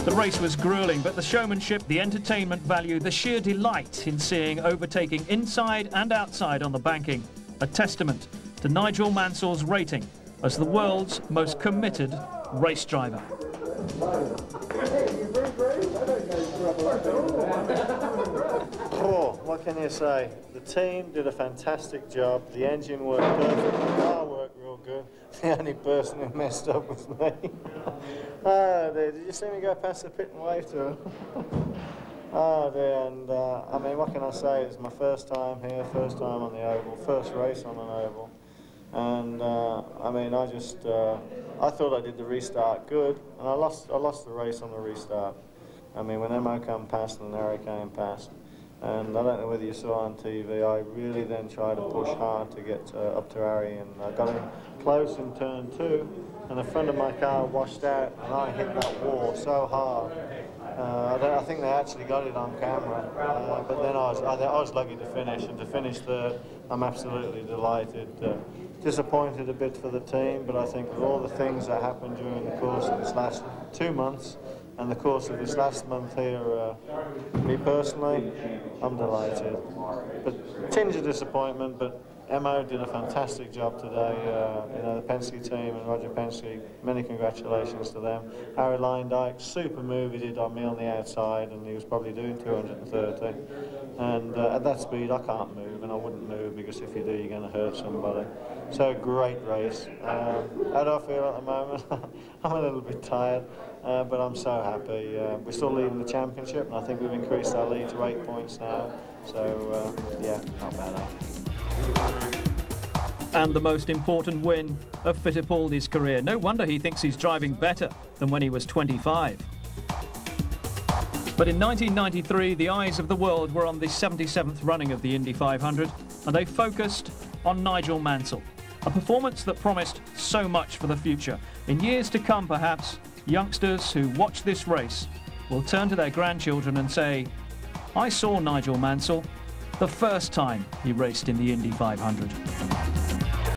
Speaker 2: The race was grueling, but the showmanship, the entertainment value, the sheer delight in seeing overtaking inside and outside on the banking, a testament to Nigel Mansell's rating as the world's most committed race driver.
Speaker 5: Oh, what can you say? The team did a fantastic job. The engine worked perfect. The car worked real good. The only person who messed up was me. Oh, did you see me go past the pit and wave to her? Oh dear, and I mean, what can I say? It's my first time here, first time on the oval, first race on an oval, and I mean, I thought I did the restart good, and I lost the race on the restart. I mean, when Mo came past and Larry came past, and I don't know whether you saw on TV, I really then tried to push hard to get up to Harry, and I got him close in turn 2, and the front of my car washed out, and I hit that wall so hard. I think they actually got it on camera, but then I was lucky to finish, and to finish third, I'm absolutely delighted. Disappointed a bit for the team, but I think with all the things that happened during the course of this last 2 months, and the course of this last month here, me personally, I'm delighted. But tinge of disappointment, but Mo did a fantastic job today. You know, the Penske team and Roger Penske, many congratulations to them. Harry Leindyke, super move he did on me on the outside, and he was probably doing 230. And at that speed, I can't move, and I wouldn't move, because if you do, you're going to hurt somebody. So great race. How do I feel at the moment? I'm a little bit tired, but I'm so happy. We're still leading the championship, and I think we've increased our lead to 8 points now. So yeah, not bad.
Speaker 2: And the most important win of Fittipaldi's career. No wonder he thinks he's driving better than when he was 25. But in 1993, the eyes of the world were on the 77th running of the Indy 500, and they focused on Nigel Mansell. A performance that promised so much for the future. In years to come, perhaps, youngsters who watch this race will turn to their grandchildren and say, I saw Nigel Mansell the first time he raced in the Indy 500.